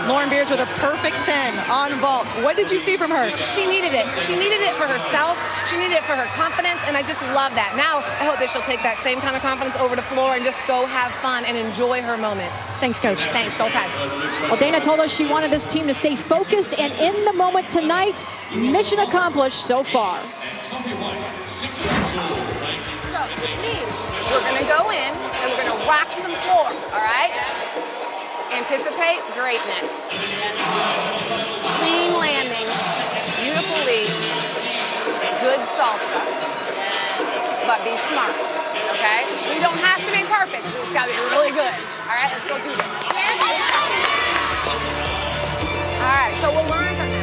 Lauren Beards with a perfect 10 on vault. What did you see from her? She needed it. She needed it for herself. She needed it for her confidence. And I just love that. Now, I hope that she'll take that same kind of confidence over the floor and just go have fun and enjoy her moments. Thanks, Coach. Thanks. All time. Well, Dana told us she wanted this team to stay focused and in the moment tonight. Mission accomplished so far. So, which means we're going to go in and we're going to rock some floor, all right? Anticipate greatness. Clean landing, beautiful lead, good salsa, but be smart, okay? We don't have to be perfect. We just got to be really good. All right, let's go do this. All right, so we'll learn from that.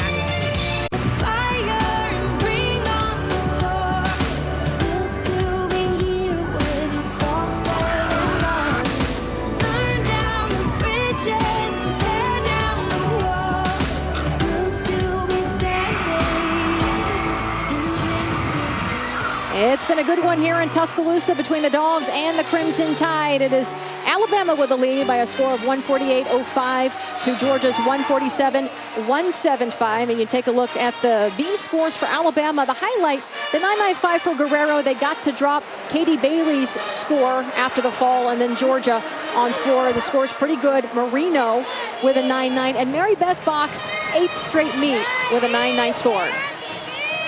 It's been a good one here in Tuscaloosa between the Dogs and the Crimson Tide. It is Alabama with the lead by a score of 148.05 to Georgia's 147.175. And you take a look at the beam scores for Alabama. The highlight, the 9.95 for Guerrero. They got to drop Katie Bailey's score after the fall, and then Georgia on floor. The score's pretty good. Marino with a 9.9, and Mary Beth Box, 8th straight meet with a 9.9 score.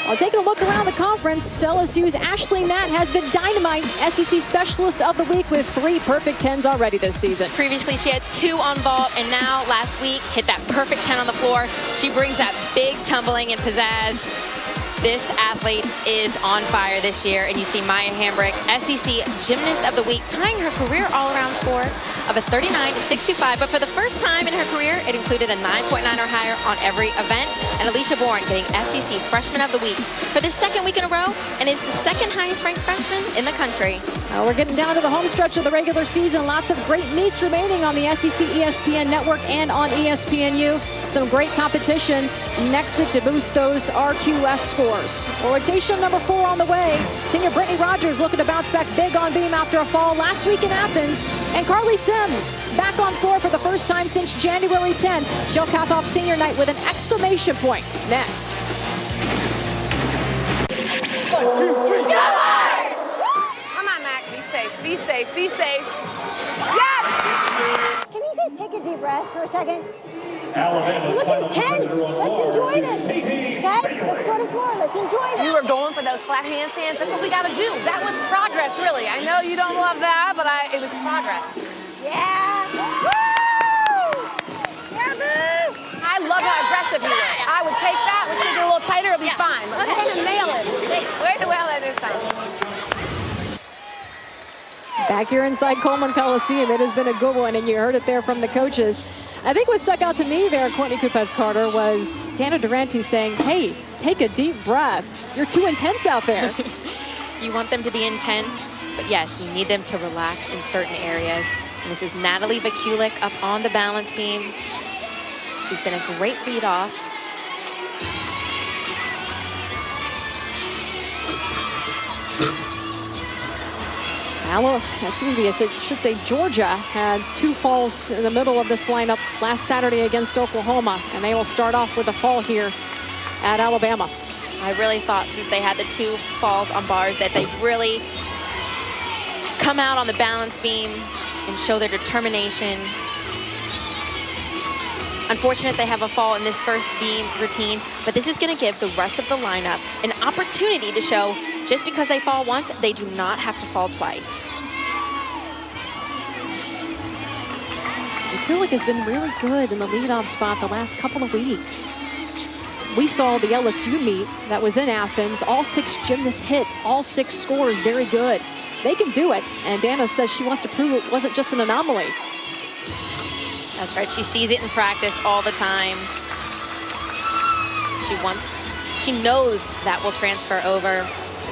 Well, taking a look around the conference, LSU's Ashlyn Nat has been dynamite, SEC Specialist of the Week with 3 perfect 10s already this season. Previously, she had 2 on vault, and now last week hit that perfect 10 on the floor. She brings that big tumbling and pizzazz. This athlete is on fire this year, and you see Maya Hambrick, SEC Gymnast of the Week, tying her career all-around score of a 39.625. But for the first time in her career, it included a 9.9 or higher on every event. And Alicia Bourne getting SEC Freshman of the Week for the 2nd week in a row, and is the 2nd highest ranked freshman in the country. Well, we're getting down to the home stretch of the regular season. Lots of great meets remaining on the SEC ESPN Network and on ESPNU. Some great competition next week to boost those RQS scores. Rotation number 4 on the way. Senior Brittany Rogers looking to bounce back big on beam after a fall last week in Athens. And Carley Sims back on floor for the first time since January 10. She'll cap off senior night with an exclamation point next. 1, 2, 3. Come on, Mac. Be safe. Be safe. Be safe. Yes! Can you guys take a deep breath for a second? Alabama's Looking tense. Let's enjoy this. Okay? Let's go to floor. Let's enjoy this. We were going for those flat handstands. That's what we got to do. That was progress, really. I know you don't love that, but it was progress. Yeah. Woo! Yeah, boo! I love how aggressive you were. I would take that. We're going to get a little tighter. It'll be fine. We're going to nail it. Way to well at this time. Back here inside Coleman Coliseum, it has been a good one, and you heard it there from the coaches. I think what stuck out to me there, Courtney Kupets-Carter, was Dana Durante saying, hey, take a deep breath. You're too intense out there. You want them to be intense, but yes, you need them to relax in certain areas. And this is Natalie Vaculik up on the balance beam. She's been a great leadoff. I should say Georgia had 2 falls in the middle of this lineup last Saturday against Oklahoma, and they will start off with a fall here at Alabama. I really thought since they had the 2 falls on bars that they really come out on the balance beam and show their determination. Unfortunate they have a fall in this first beam routine, but this is going to give the rest of the lineup an opportunity to show just because they fall once, they do not have to fall twice. Vaculik has been really good in the leadoff spot the last couple of weeks. We saw the LSU meet that was in Athens. All 6 gymnasts hit, all 6 scores very good. They can do it, and Dana says she wants to prove it wasn't just an anomaly. That's right, she sees it in practice all the time. She knows that will transfer over.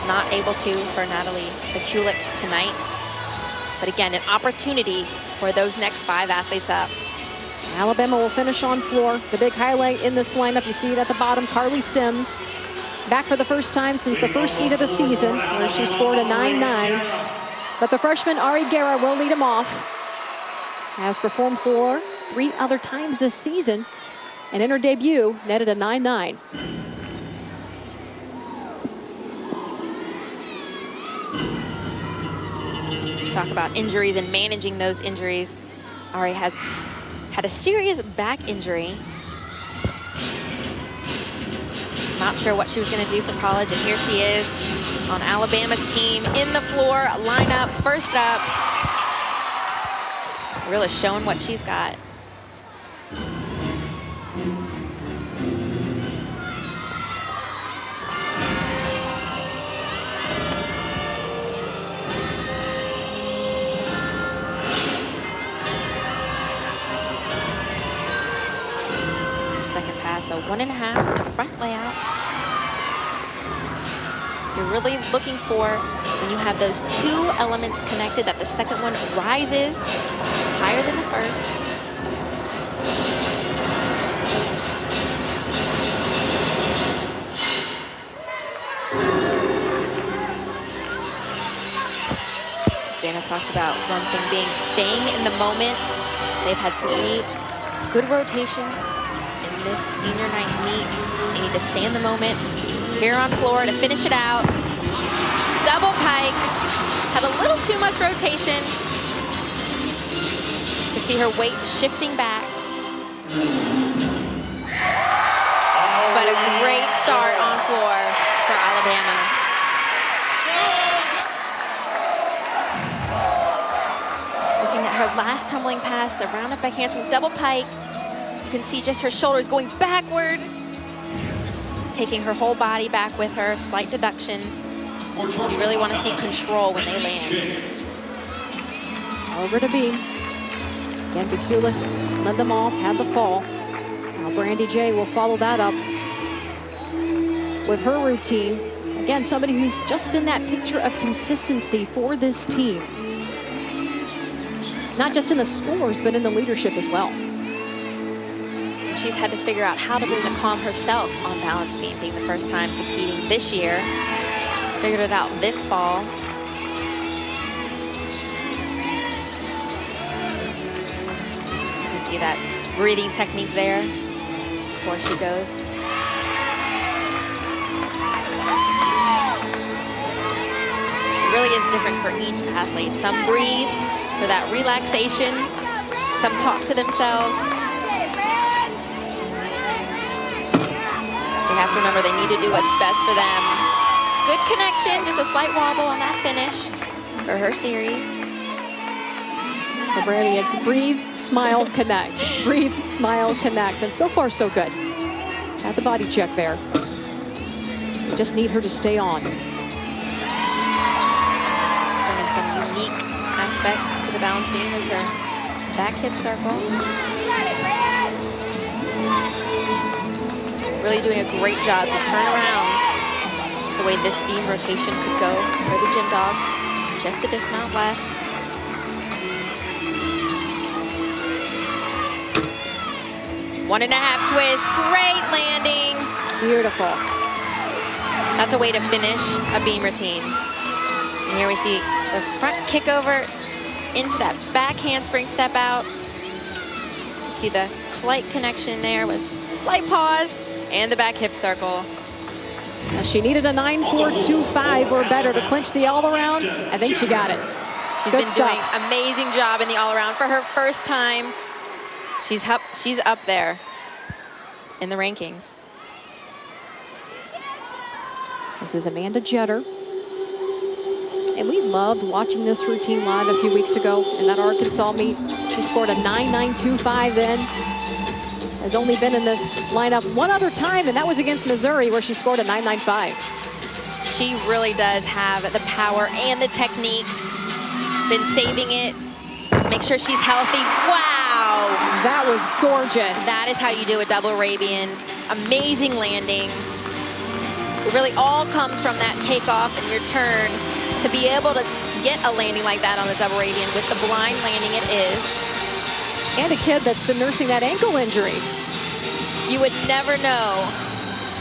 Not able to for Natalie Vaculik tonight. But again, an opportunity for those next 5 athletes up. Alabama will finish on floor. The big highlight in this lineup, you see it at the bottom, Carley Sims. Back for the first time since the first meet of the season, where she scored a 9-9. But the freshman Ariana Guerra will lead him off. Has performed for 3 other times this season, and in her debut, netted a 9-9. Talk about injuries and managing those injuries. Ari has had a serious back injury. Not sure what she was going to do for college, and here she is on Alabama's team in the floor lineup, first up. Really showing what she's got. Second pass, so 1.5 to front layout. You're really looking for, when you have those 2 elements connected, that the second one rises higher than the first. Dana talked about one thing being staying in the moment. They've had 3 good rotations in this senior night meet. They need to stay in the moment. Here on floor to finish it out. Double pike. Had a little too much rotation. You can see her weight shifting back. But a great start on floor for Alabama. Looking at her last tumbling pass, the round-up backhands from double pike. You can see just her shoulders going backward, taking her whole body back with her, slight deduction. You really want to see control when they land. Over to beam. Again, Vaculik led them off, had the fall. Now Brandie Jay will follow that up with her routine. Again, somebody who's just been that picture of consistency for this team. Not just in the scores, but in the leadership as well. She's had to figure out how to bring the calm herself on balance beam, being the first time competing this year. Figured it out this fall. You can see that breathing technique there before she goes. It really is different for each athlete. Some breathe for that relaxation. Some talk to themselves. They have to remember they need to do what's best for them. Good connection, just a slight wobble on that finish for her series. For Brandie, it's breathe, smile, connect. Breathe, smile, connect. And so far, so good. At the body check there. We just need her to stay on. Bringing some unique aspect to the balance beam with her back hip circle. Really doing a great job to turn around the way this beam rotation could go for the gym dogs. Just the dismount left. One and a half twist, great landing. Beautiful. That's a way to finish a beam routine. And here we see The front kick over into that back handspring step out. You can see the slight connection there with slight pause and the back hip circle. Now she needed a 9.425 or better to clinch the all-around. I think she got it. She's Good been stuff. doing an amazing job in the all-around for her first time. She's up there in the rankings. This is Amanda Jetter. And we loved watching this routine live a few weeks ago in that Arkansas meet. She scored a 9.925 then. Has only been in this lineup one other time, and that was against Missouri, where she scored a 9.95. She really does have the power and the technique. Been saving it to make sure she's healthy. Wow! That was gorgeous. That is how you do a double Arabian. Amazing landing. It really all comes from that takeoff and your turn to be able to get a landing like that on the double Arabian with the blind landing it is. And a kid that's been nursing that ankle injury. You would never know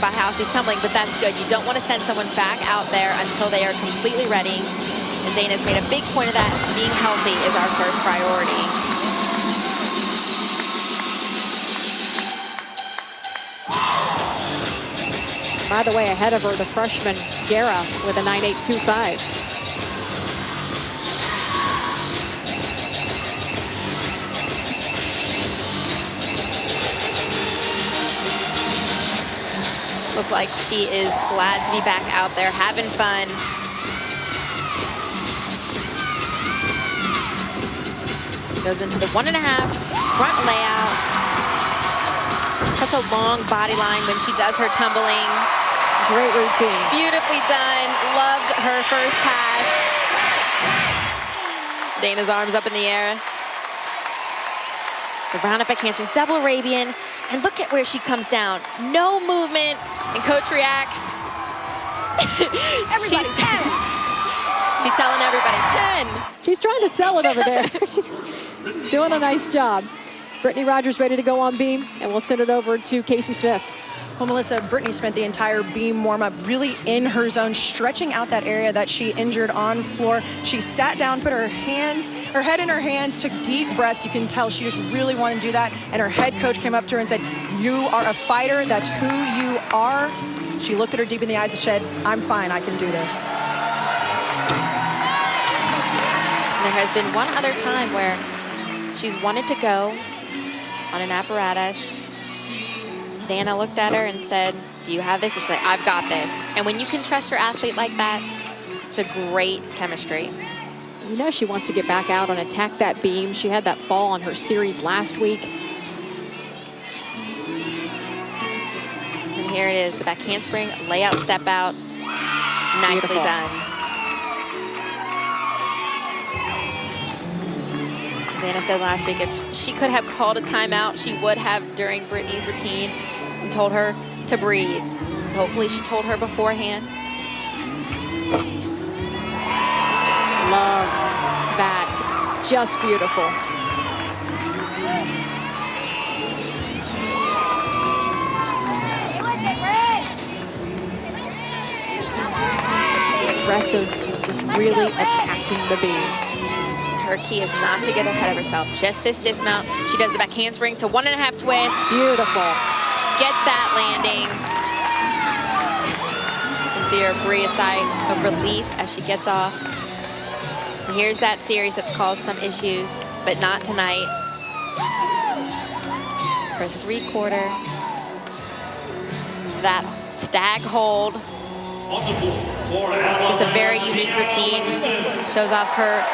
by how she's tumbling, but that's good. You don't want to send someone back out there until they are completely ready. And Dana's made a big point of that. Being healthy is our first priority. By the way, ahead of her, the freshman Guerra with a 9.825. Look like she is glad to be back out there, having fun. Goes into the 1.5 front layout. Such a long body line when she does her tumbling. Great routine. Beautifully done. Loved her first pass. Dana's arms up in the air. The round up back handspring, double Arabian. And look at where she comes down. No movement. And coach reacts. Everybody, 10. She's telling everybody, 10. She's trying to sell it over there. She's doing a nice job. Brittany Rogers ready to go on beam, and we'll send it over to Casey Smith. Well, Melissa, Brittany spent the entire beam warm-up really in her zone, stretching out that area that she injured on floor. She sat down, put her head in her hands, took deep breaths. You can tell she just really wanted to do that. And her head coach came up to her and said, "You are a fighter. That's who you are." She looked at her deep in the eyes and said, "I'm fine. I can do this." There has been one other time where she's wanted to go on an apparatus. Dana looked at her and said, "Do you have this?" She's like, "I've got this." And when you can trust your athlete like that, it's a great chemistry. You know she wants to get back out and attack that beam. She had that fall on her series last week. And here it is, the back handspring, layout step out. Nicely Beautiful. done. Dana said last week if she could have called a timeout, she would have during Brittany's routine and told her to breathe. So hopefully she told her beforehand. Love that. Just beautiful. She's aggressive, just really attacking the beam. Her key is not to get ahead of herself. Just this dismount. She does the back handspring to 1.5 twist. Beautiful. Gets that landing. You can see her breathe a sigh of relief as she gets off. And here's that series that's caused some issues, but not tonight. For 3/4. That stag hold. Just a very unique routine. Shows off her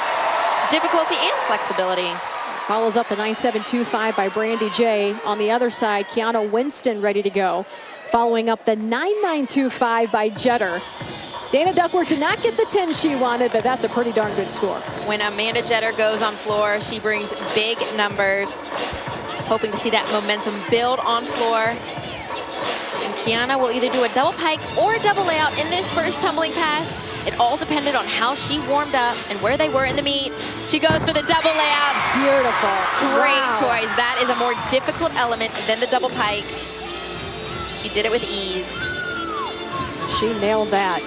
difficulty and flexibility. Follows up the 9.725 by Brandie Jay. On the other side, Kiana Winston ready to go. Following up the 9.925 by Jetter. Dana Duckworth did not get the 10 she wanted, but that's a pretty darn good score. When Amanda Jetter goes on floor, she brings big numbers. Hoping to see that momentum build on floor. And Kiana will either do a double pike or a double layout in this first tumbling pass. It all depended on how she warmed up and where they were in the meet. She goes for the double layout. Beautiful. Great Wow. choice. That is a more difficult element than the double pike. She did it with ease. She nailed that.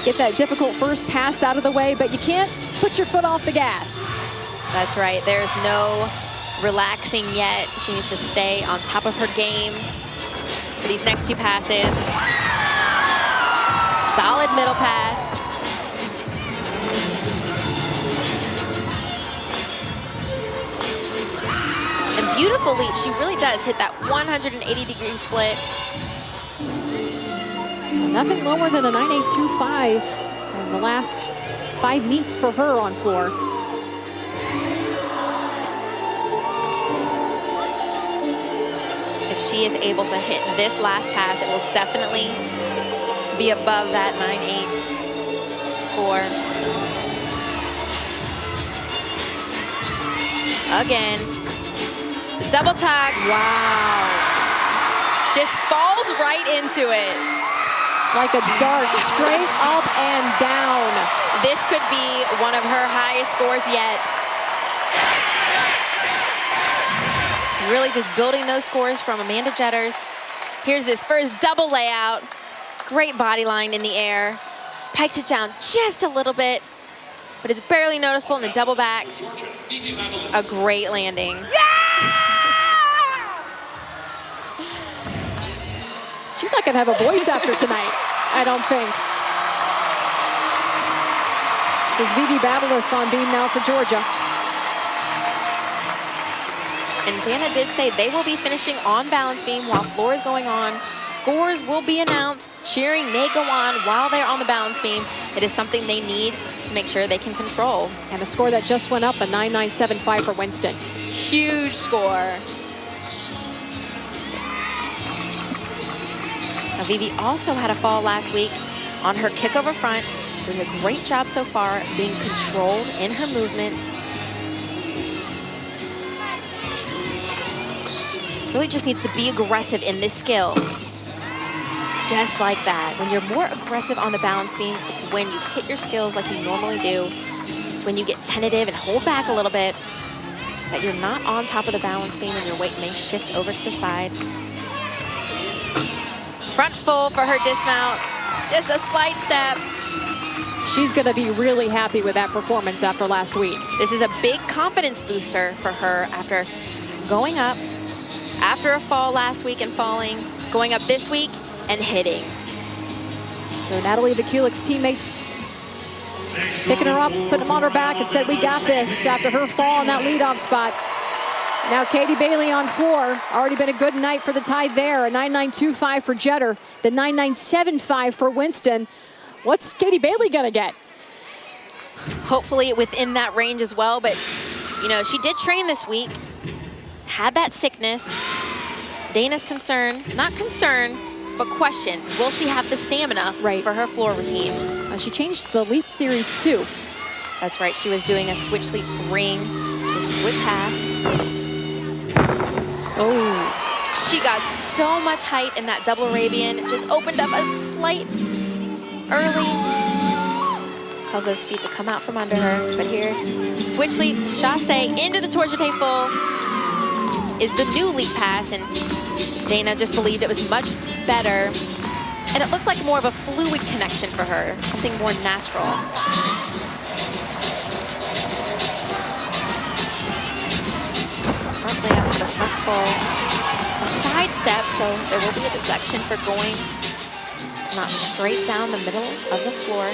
get that difficult first pass out of the way, but you can't put your foot off the gas. That's right. There's no relaxing yet. She needs to stay on top of her game for these next 2 passes. Solid middle pass. And beautiful leap. She really does hit that 180-degree split. Nothing lower than a 9.825 in the last 5 meets for her on floor. If she is able to hit this last pass, it will definitely be above that 9.8 score. Again, the double tuck. Wow. Just falls right into it. Like a dart, straight up and down. This could be one of her highest scores yet. Really just building those scores from Amanda Jetters. Here's this first double layout. Great body line in the air. Pikes it down just a little bit, but it's barely noticeable in the double back. A great landing. She's not going to have a voice after tonight, I don't think. This is Vivi Babalis on beam now for Georgia. And Dana did say they will be finishing on balance beam while floor is going on. Scores will be announced. Cheering may go on while they're on the balance beam. It is something they need to make sure they can control. And a score that just went up, a 9.975 for Winston. Huge score. Now, Vivi also had a fall last week on her kick over front, doing a great job so far, being controlled in her movements. Really just needs to be aggressive in this skill. Just like that. When you're more aggressive on the balance beam, it's when you hit your skills like you normally do. It's when you get tentative and hold back a little bit, that you're not on top of the balance beam and your weight may shift over to the side. Front full for her dismount. Just a slight step. She's going to be really happy with that performance after last week. This is a big confidence booster for her after going up, after a fall last week and falling, going up this week and hitting. So Natalie Vaculik's teammates picking her up, putting them on her back and said, we got this after her fall in that leadoff spot. Now Katie Bailey on floor. Already been a good night for the Tide there. A 9.925 for Jetter, the 9.975 for Winston. What's Katie Bailey gonna get? Hopefully within that range as well, but you know, she did train this week, had that sickness. Dana's concerned, not concerned, but question, will she have the stamina for her floor routine? She changed the leap series too. That's right, she was doing a switch leap ring to a switch half. Oh, she got so much height in that double Arabian. Just opened up a slight early. Cause those feet to come out from under her. But here, switch leap, chasse into the torsion full is the new leap pass. And Dana just believed it was much better. And it looked like more of a fluid connection for her, something more natural. Front layup to the front full. A side step, so there will be a deduction for going not straight down the middle of the floor.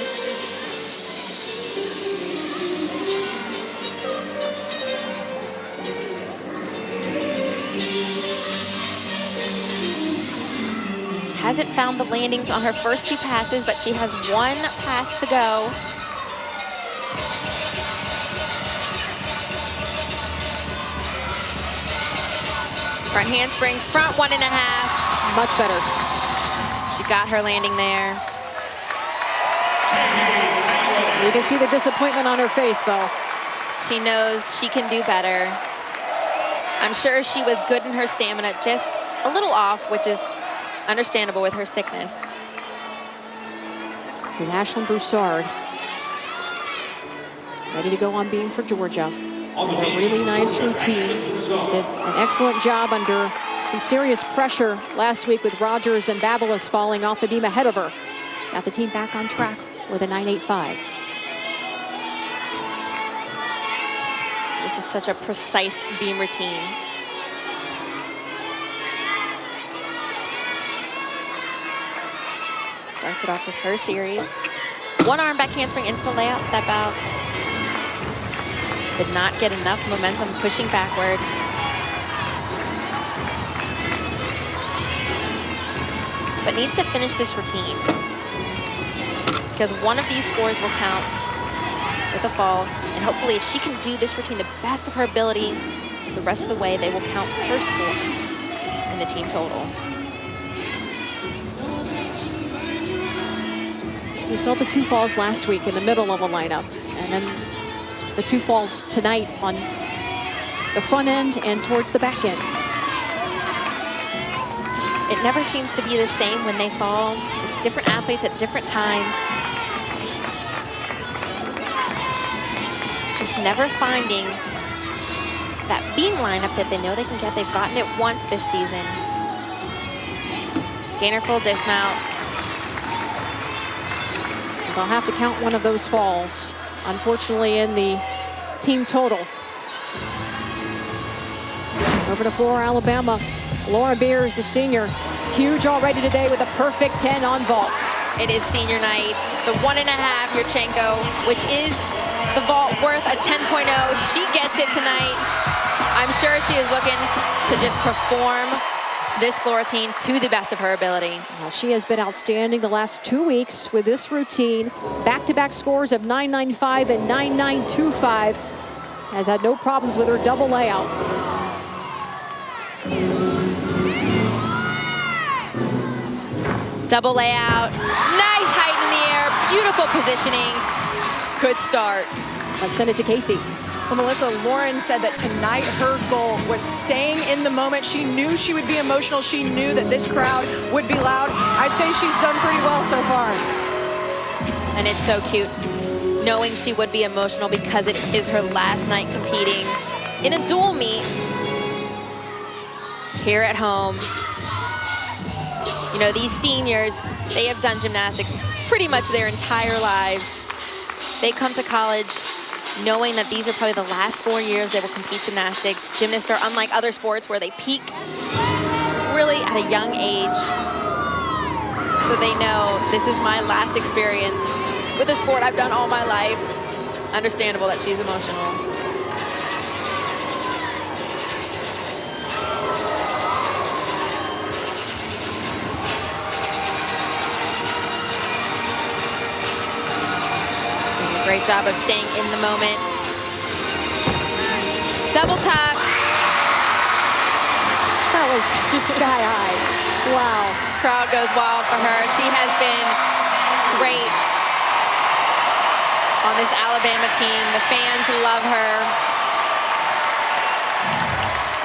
Hasn't found the landings on her first 2 passes, but she has 1 pass to go. Front handspring, front 1.5. Much better. She got her landing there. You can see the disappointment on her face though. She knows she can do better. I'm sure she was good in her stamina, just a little off, which is understandable with her sickness. This is Ashlyn Broussard. Ready to go on beam for Georgia. It's a really nice routine. Did an excellent job under some serious pressure last week with Rogers and Babalis falling off the beam ahead of her. Got the team back on track with a 9.85. This is such a precise beam routine. Starts it off with her series. One arm back handspring into the layout, step out. Did not get enough momentum pushing backward. But needs to finish this routine, because one of these scores will count with a fall. And hopefully if she can do this routine the best of her ability the rest of the way, they will count her score in the team total. So we saw the 2 falls last week in the middle of a lineup, and then the 2 falls tonight on the front end and towards the back end. It never seems to be the same when they fall. It's different athletes at different times. Just never finding that beam lineup that they know they can get. They've gotten it once this season. Gainer full dismount. So they'll have to count one of those falls, unfortunately, in the team total. Over to Flora, Alabama. Lauren Beers, the senior, huge already today with a perfect 10 on vault. It is senior night. The 1.5 Yurchenko, which is the vault worth a 10.0. She gets it tonight. I'm sure she is looking to just perform this floor routine to the best of her ability. Well, she has been outstanding the last 2 weeks with this routine. Back-to-back scores of 9.95 and 9.925. Has had no problems with her double layout. Double layout, nice height in the air, beautiful positioning. Good start. Let's send it to Casey. Well, Melissa, Lauren said that tonight her goal was staying in the moment. She knew she would be emotional. She knew that this crowd would be loud. I'd say she's done pretty well so far. And it's so cute knowing she would be emotional because it is her last night competing in a dual meet here at home. You know, these seniors, they have done gymnastics pretty much their entire lives. They come to college knowing that these are probably the last 4 years they will compete gymnastics. Gymnasts are unlike other sports where they peak really at a young age. So they know this is my last experience with a sport I've done all my life. Understandable that she's emotional. Great job of staying in the moment. Double tuck. That was sky high. Wow. Crowd goes wild for her. She has been great on this Alabama team. The fans love her.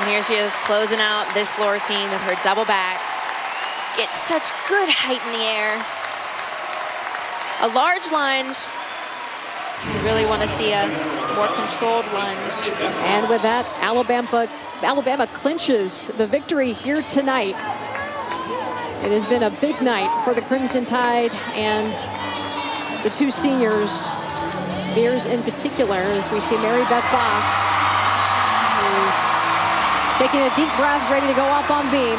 And here she is closing out this floor routine with her double back. Gets such good height in the air. A large lunge. You really want to see a more controlled lunge. And with that, Alabama clinches the victory here tonight. It has been a big night for the Crimson Tide and the 2 seniors, Beers in particular, as we see Mary Beth Box, who's taking a deep breath, ready to go up on beam.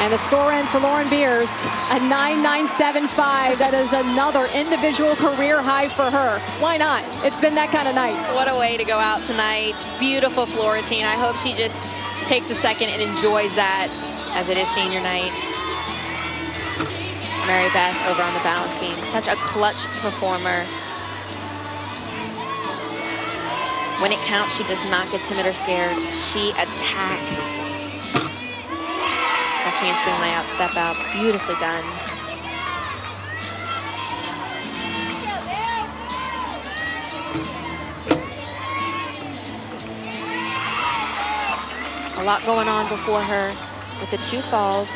And the score in for Lauren Beers, a 9.975. That is another individual career high for her. Why not? It's been that kind of night. What a way to go out tonight. Beautiful floor routine. I hope she just takes a second and enjoys that as it is senior night. Mary Beth over on the balance beam. Such a clutch performer. When it counts, she does not get timid or scared. She attacks. Back handspring layout, step out, beautifully done. A lot going on before her with the 2 falls.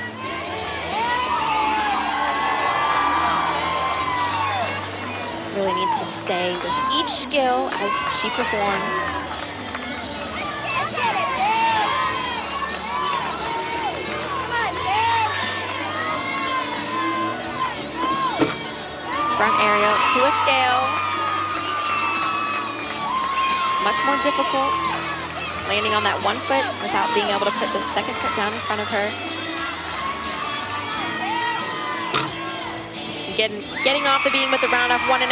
Really needs to stay with each skill as she performs. Front aerial to a scale. Much more difficult. Landing on that 1 foot without being able to put the second foot down in front of her. Getting off the beam with the round off 1.5,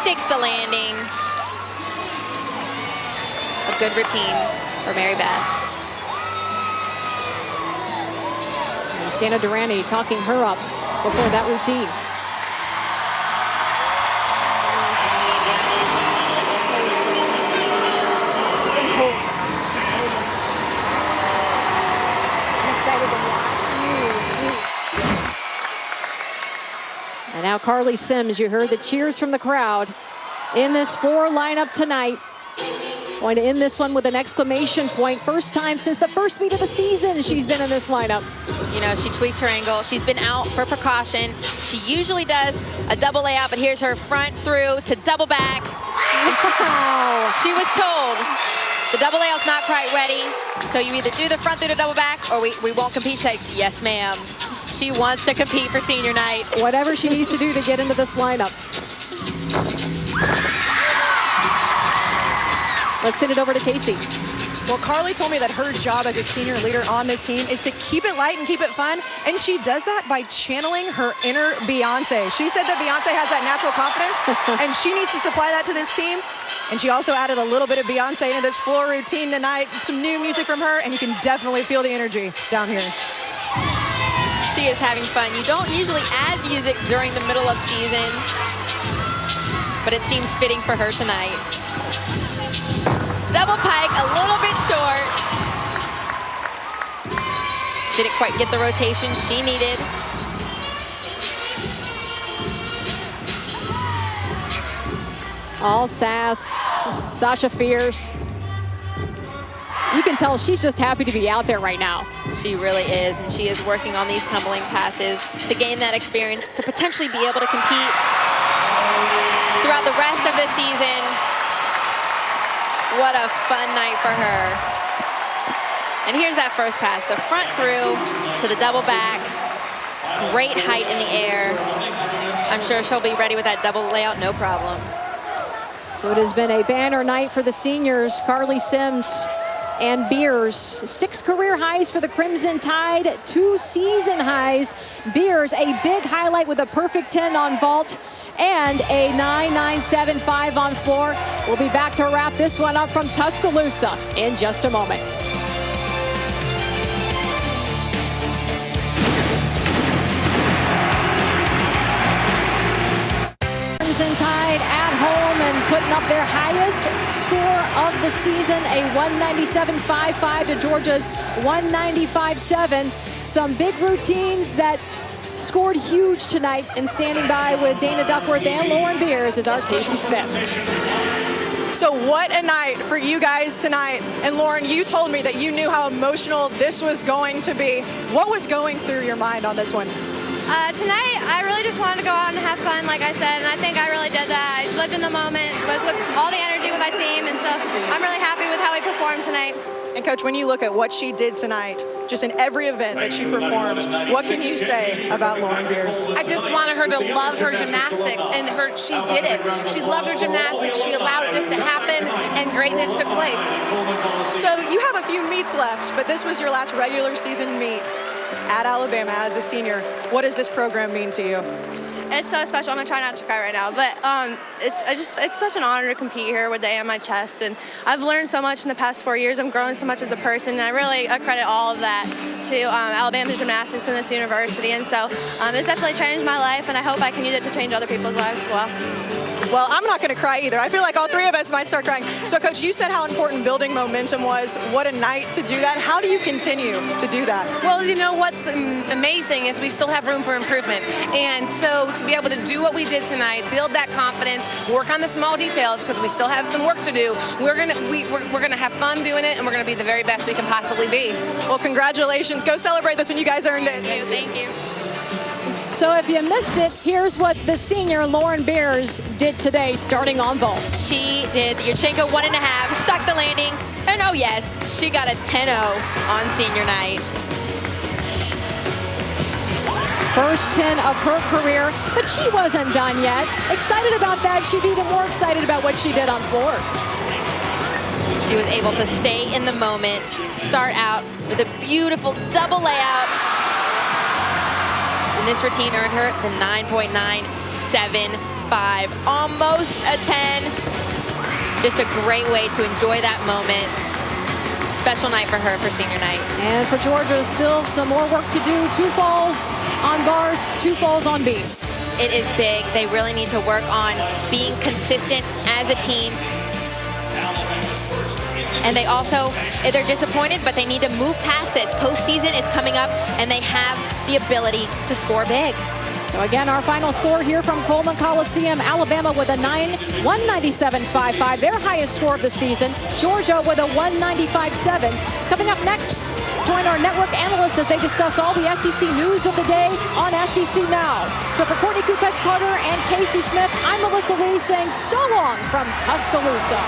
sticks the landing. A good routine for Mary Beth. There's Dana Durrani talking her up before that routine. And now Carley Sims, you heard the cheers from the crowd in this 4 lineup tonight. Going to end this one with an exclamation point. First time since the first meet of the season she's been in this lineup. You know, she tweaks her angle. She's been out for precaution. She usually does a double layout, but here's her front through to double back. Wow. She was told the double layout's not quite ready, so you either do the front through to double back or we won't compete. She said, yes, ma'am. She wants to compete for senior night. Whatever she needs to do to get into this lineup. Let's send it over to Casey. Well, Carley told me that her job as a senior leader on this team is to keep it light and keep it fun, and she does that by channeling her inner Beyonce. She said that Beyonce has that natural confidence, and she needs to supply that to this team. And she also added a little bit of Beyonce into this floor routine tonight, some new music from her, and you can definitely feel the energy down here. She is having fun. You don't usually add music during the middle of season, but it seems fitting for her tonight. Double pike, a little bit short. Didn't quite get the rotation she needed. All sass, Sasha Fierce. You can tell she's just happy to be out there right now. She really is, and she is working on these tumbling passes to gain that experience, to potentially be able to compete throughout the rest of the season. What a fun night for her. And here's that first pass, the front through to the double back. Great height in the air. I'm sure she'll be ready with that double layout, no problem. So it has been a banner night for the seniors. Carley Sims and Beers, 6 career highs for the Crimson Tide, 2 season highs. Beers, a big highlight with a perfect 10 on vault and a 9.975 on floor. We'll be back to wrap this one up from Tuscaloosa in just a moment. Crimson Tide at home and putting up their highest score of the season, a 197.55 to Georgia's 195.7. Some big routines that scored huge tonight, and standing by with Dana Duckworth and Lauren Beers is our Casey Smith. So what a night for you guys tonight. And Lauren, you told me that you knew how emotional this was going to be. What was going through your mind on this one? Tonight, I really just wanted to go out and have fun, like I said, and I think I really did that. I lived in the moment, was with all the energy with my team, and so I'm really happy with how we performed tonight. And Coach, when you look at what she did tonight, just in every event that she performed, what can you say about Lauren Beers? I just wanted her to love her gymnastics, and she did it. She loved her gymnastics. She allowed this to happen, and greatness took place. So you have a few meets left, but this was your last regular season meet at Alabama as a senior. What does this program mean to you? It's so special. I'm gonna try not to cry right now, but it's such an honor to compete here with the A on my chest, and I've learned so much in the past 4 years. I'm growing so much as a person, and I credit all of that to Alabama Gymnastics and this university, and so it's definitely changed my life, and I hope I can use it to change other people's lives as well. Well, I'm not going to cry either. I feel like all 3 of us might start crying. So, Coach, you said how important building momentum was. What a night to do that. How do you continue to do that? Well, you know what's amazing is we still have room for improvement. And so to be able to do what we did tonight, build that confidence, work on the small details because we still have some work to do. We're gonna have fun doing it, and we're gonna be the very best we can possibly be. Well, congratulations. Go celebrate this when you guys earned it. Thank you. So if you missed it, here's what the senior Lauren Beers did today, starting on vault. She did the Yurchenko 1.5, stuck the landing, and oh yes, she got a 10-0 on senior night. First 10 of her career, but she wasn't done yet. Excited about that. She'd be even more excited about what she did on floor. She was able to stay in the moment, start out with a beautiful double layout. And this routine earned her the 9.975, almost a 10. Just a great way to enjoy that moment. Special night for her for senior night. And for Georgia, still some more work to do. 2 falls on bars, 2 falls on beam. It is big. They really need to work on being consistent as a team. And they also, they're disappointed, but they need to move past this. Postseason is coming up, and they have the ability to score big. So again, our final score here from Coleman Coliseum, Alabama with a 197.55, their highest score of the season. Georgia with a 195.7. Coming up next, join our network analysts as they discuss all the SEC news of the day on SEC Now. So for Courtney Kupets-Carter and Casey Smith, I'm Melissa Lee saying so long from Tuscaloosa.